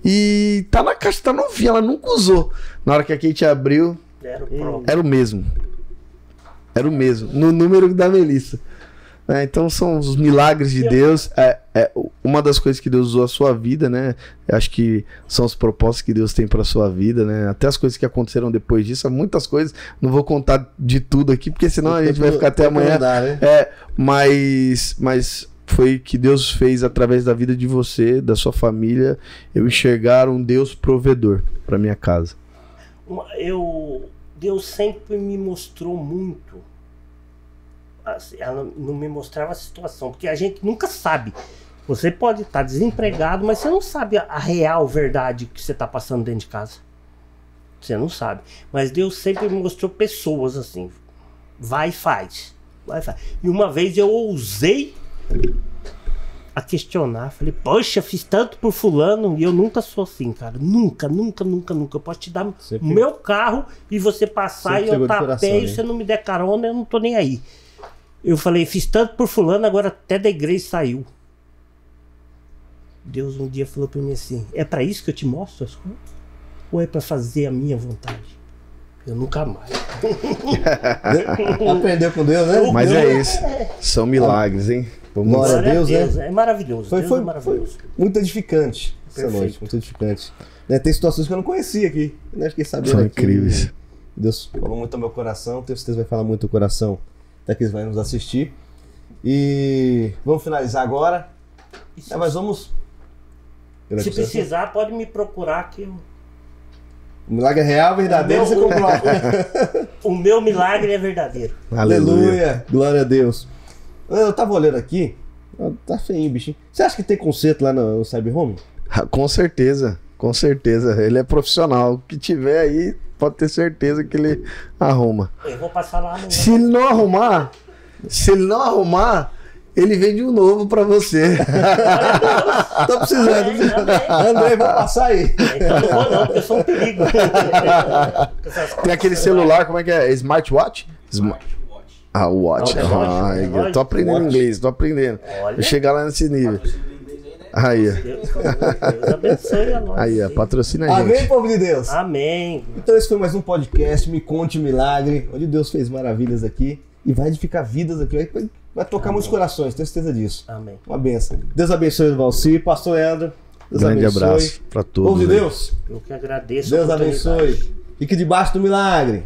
[SPEAKER 2] E tá na caixa, tá novinha, ela nunca usou. Na hora que a Kate abriu, era o mesmo. Era o mesmo, no número da Melissa. Então são os milagres de Deus. Uma das coisas que Deus usou a sua vida, né? Eu acho que são os propósitos que Deus tem para sua vida, né? Até as coisas que aconteceram depois disso, muitas coisas. Não vou contar de tudo aqui, porque senão a gente vai ficar até amanhã. Mas foi que Deus fez através da vida de você, da sua família, eu enxergar um Deus provedor para minha casa.
[SPEAKER 4] Deus sempre me mostrou muito. Assim, ela não me mostrava a situação, porque a gente nunca sabe. Você pode estar desempregado, mas você não sabe a real verdade que você está passando dentro de casa. Você não sabe. Mas Deus sempre me mostrou pessoas assim. Vai e faz. Vai e faz. E uma vez eu ousei a questionar. Falei, poxa, fiz tanto por fulano e eu nunca sou assim, cara. Nunca. Eu posso te dar o meu carro e você passar e eu estar a pé e você não me der carona, eu não tô nem aí. Eu falei, fiz tanto por fulano, agora até da igreja saiu. Deus um dia falou pra mim assim, é pra isso que eu te mostro as coisas? Ou é pra fazer a minha vontade? Eu nunca mais.
[SPEAKER 1] Aprendeu com Deus, né?
[SPEAKER 2] Mas é isso. São milagres, hein?
[SPEAKER 1] Glória a Deus, né?
[SPEAKER 4] É maravilhoso.
[SPEAKER 1] Foi
[SPEAKER 4] maravilhoso.
[SPEAKER 1] Muito edificante essa noite, muito edificante. Né, tem situações que eu não conhecia aqui, né? Fiquei sabendo.
[SPEAKER 2] São
[SPEAKER 1] aqui,
[SPEAKER 2] incríveis.
[SPEAKER 1] Deus falou muito ao meu coração, tenho certeza que vai falar muito ao coração daqueles que vão nos assistir. E vamos finalizar agora. Mas vamos.
[SPEAKER 4] Se precisar, pode me procurar que eu...
[SPEAKER 1] O milagre é real, verdadeiro, você comprova.
[SPEAKER 4] O meu milagre é verdadeiro.
[SPEAKER 1] Aleluia. Glória a Deus. Eu tava olhando aqui. Tá feinho, bichinho. Você acha que tem conserto lá no Cyber Home?
[SPEAKER 2] Com certeza. Ele é profissional. O que tiver aí, pode ter certeza que ele arruma.
[SPEAKER 4] Eu vou passar lá amanhã.
[SPEAKER 2] Se ele não arrumar, ele vende um novo pra você.
[SPEAKER 1] Tô precisando. André, vou passar aí.
[SPEAKER 4] Então não vou não, porque eu sou um perigo.
[SPEAKER 2] Tem aquele celular, como é que é? Smartwatch? Watch. Eu tô aprendendo inglês, tô aprendendo. Vou chegar lá nesse nível. Aí,
[SPEAKER 4] Deus abençoe a nós.
[SPEAKER 2] Aí, patrocina a gente.
[SPEAKER 1] Amém, povo de Deus.
[SPEAKER 4] Amém.
[SPEAKER 1] Então esse foi mais um podcast, Me Conte um Milagre, onde Deus fez maravilhas aqui e vai edificar vidas aqui, vai tocar muitos corações, tenho certeza disso.
[SPEAKER 4] Amém.
[SPEAKER 1] Uma benção. Deus abençoe o Valci, pastor Leandro. Deus
[SPEAKER 2] Grande
[SPEAKER 1] abençoe.
[SPEAKER 2] abraço pra todos.
[SPEAKER 1] Povo de Deus.
[SPEAKER 4] Eu que agradeço.
[SPEAKER 1] Deus abençoe. Fique debaixo do milagre.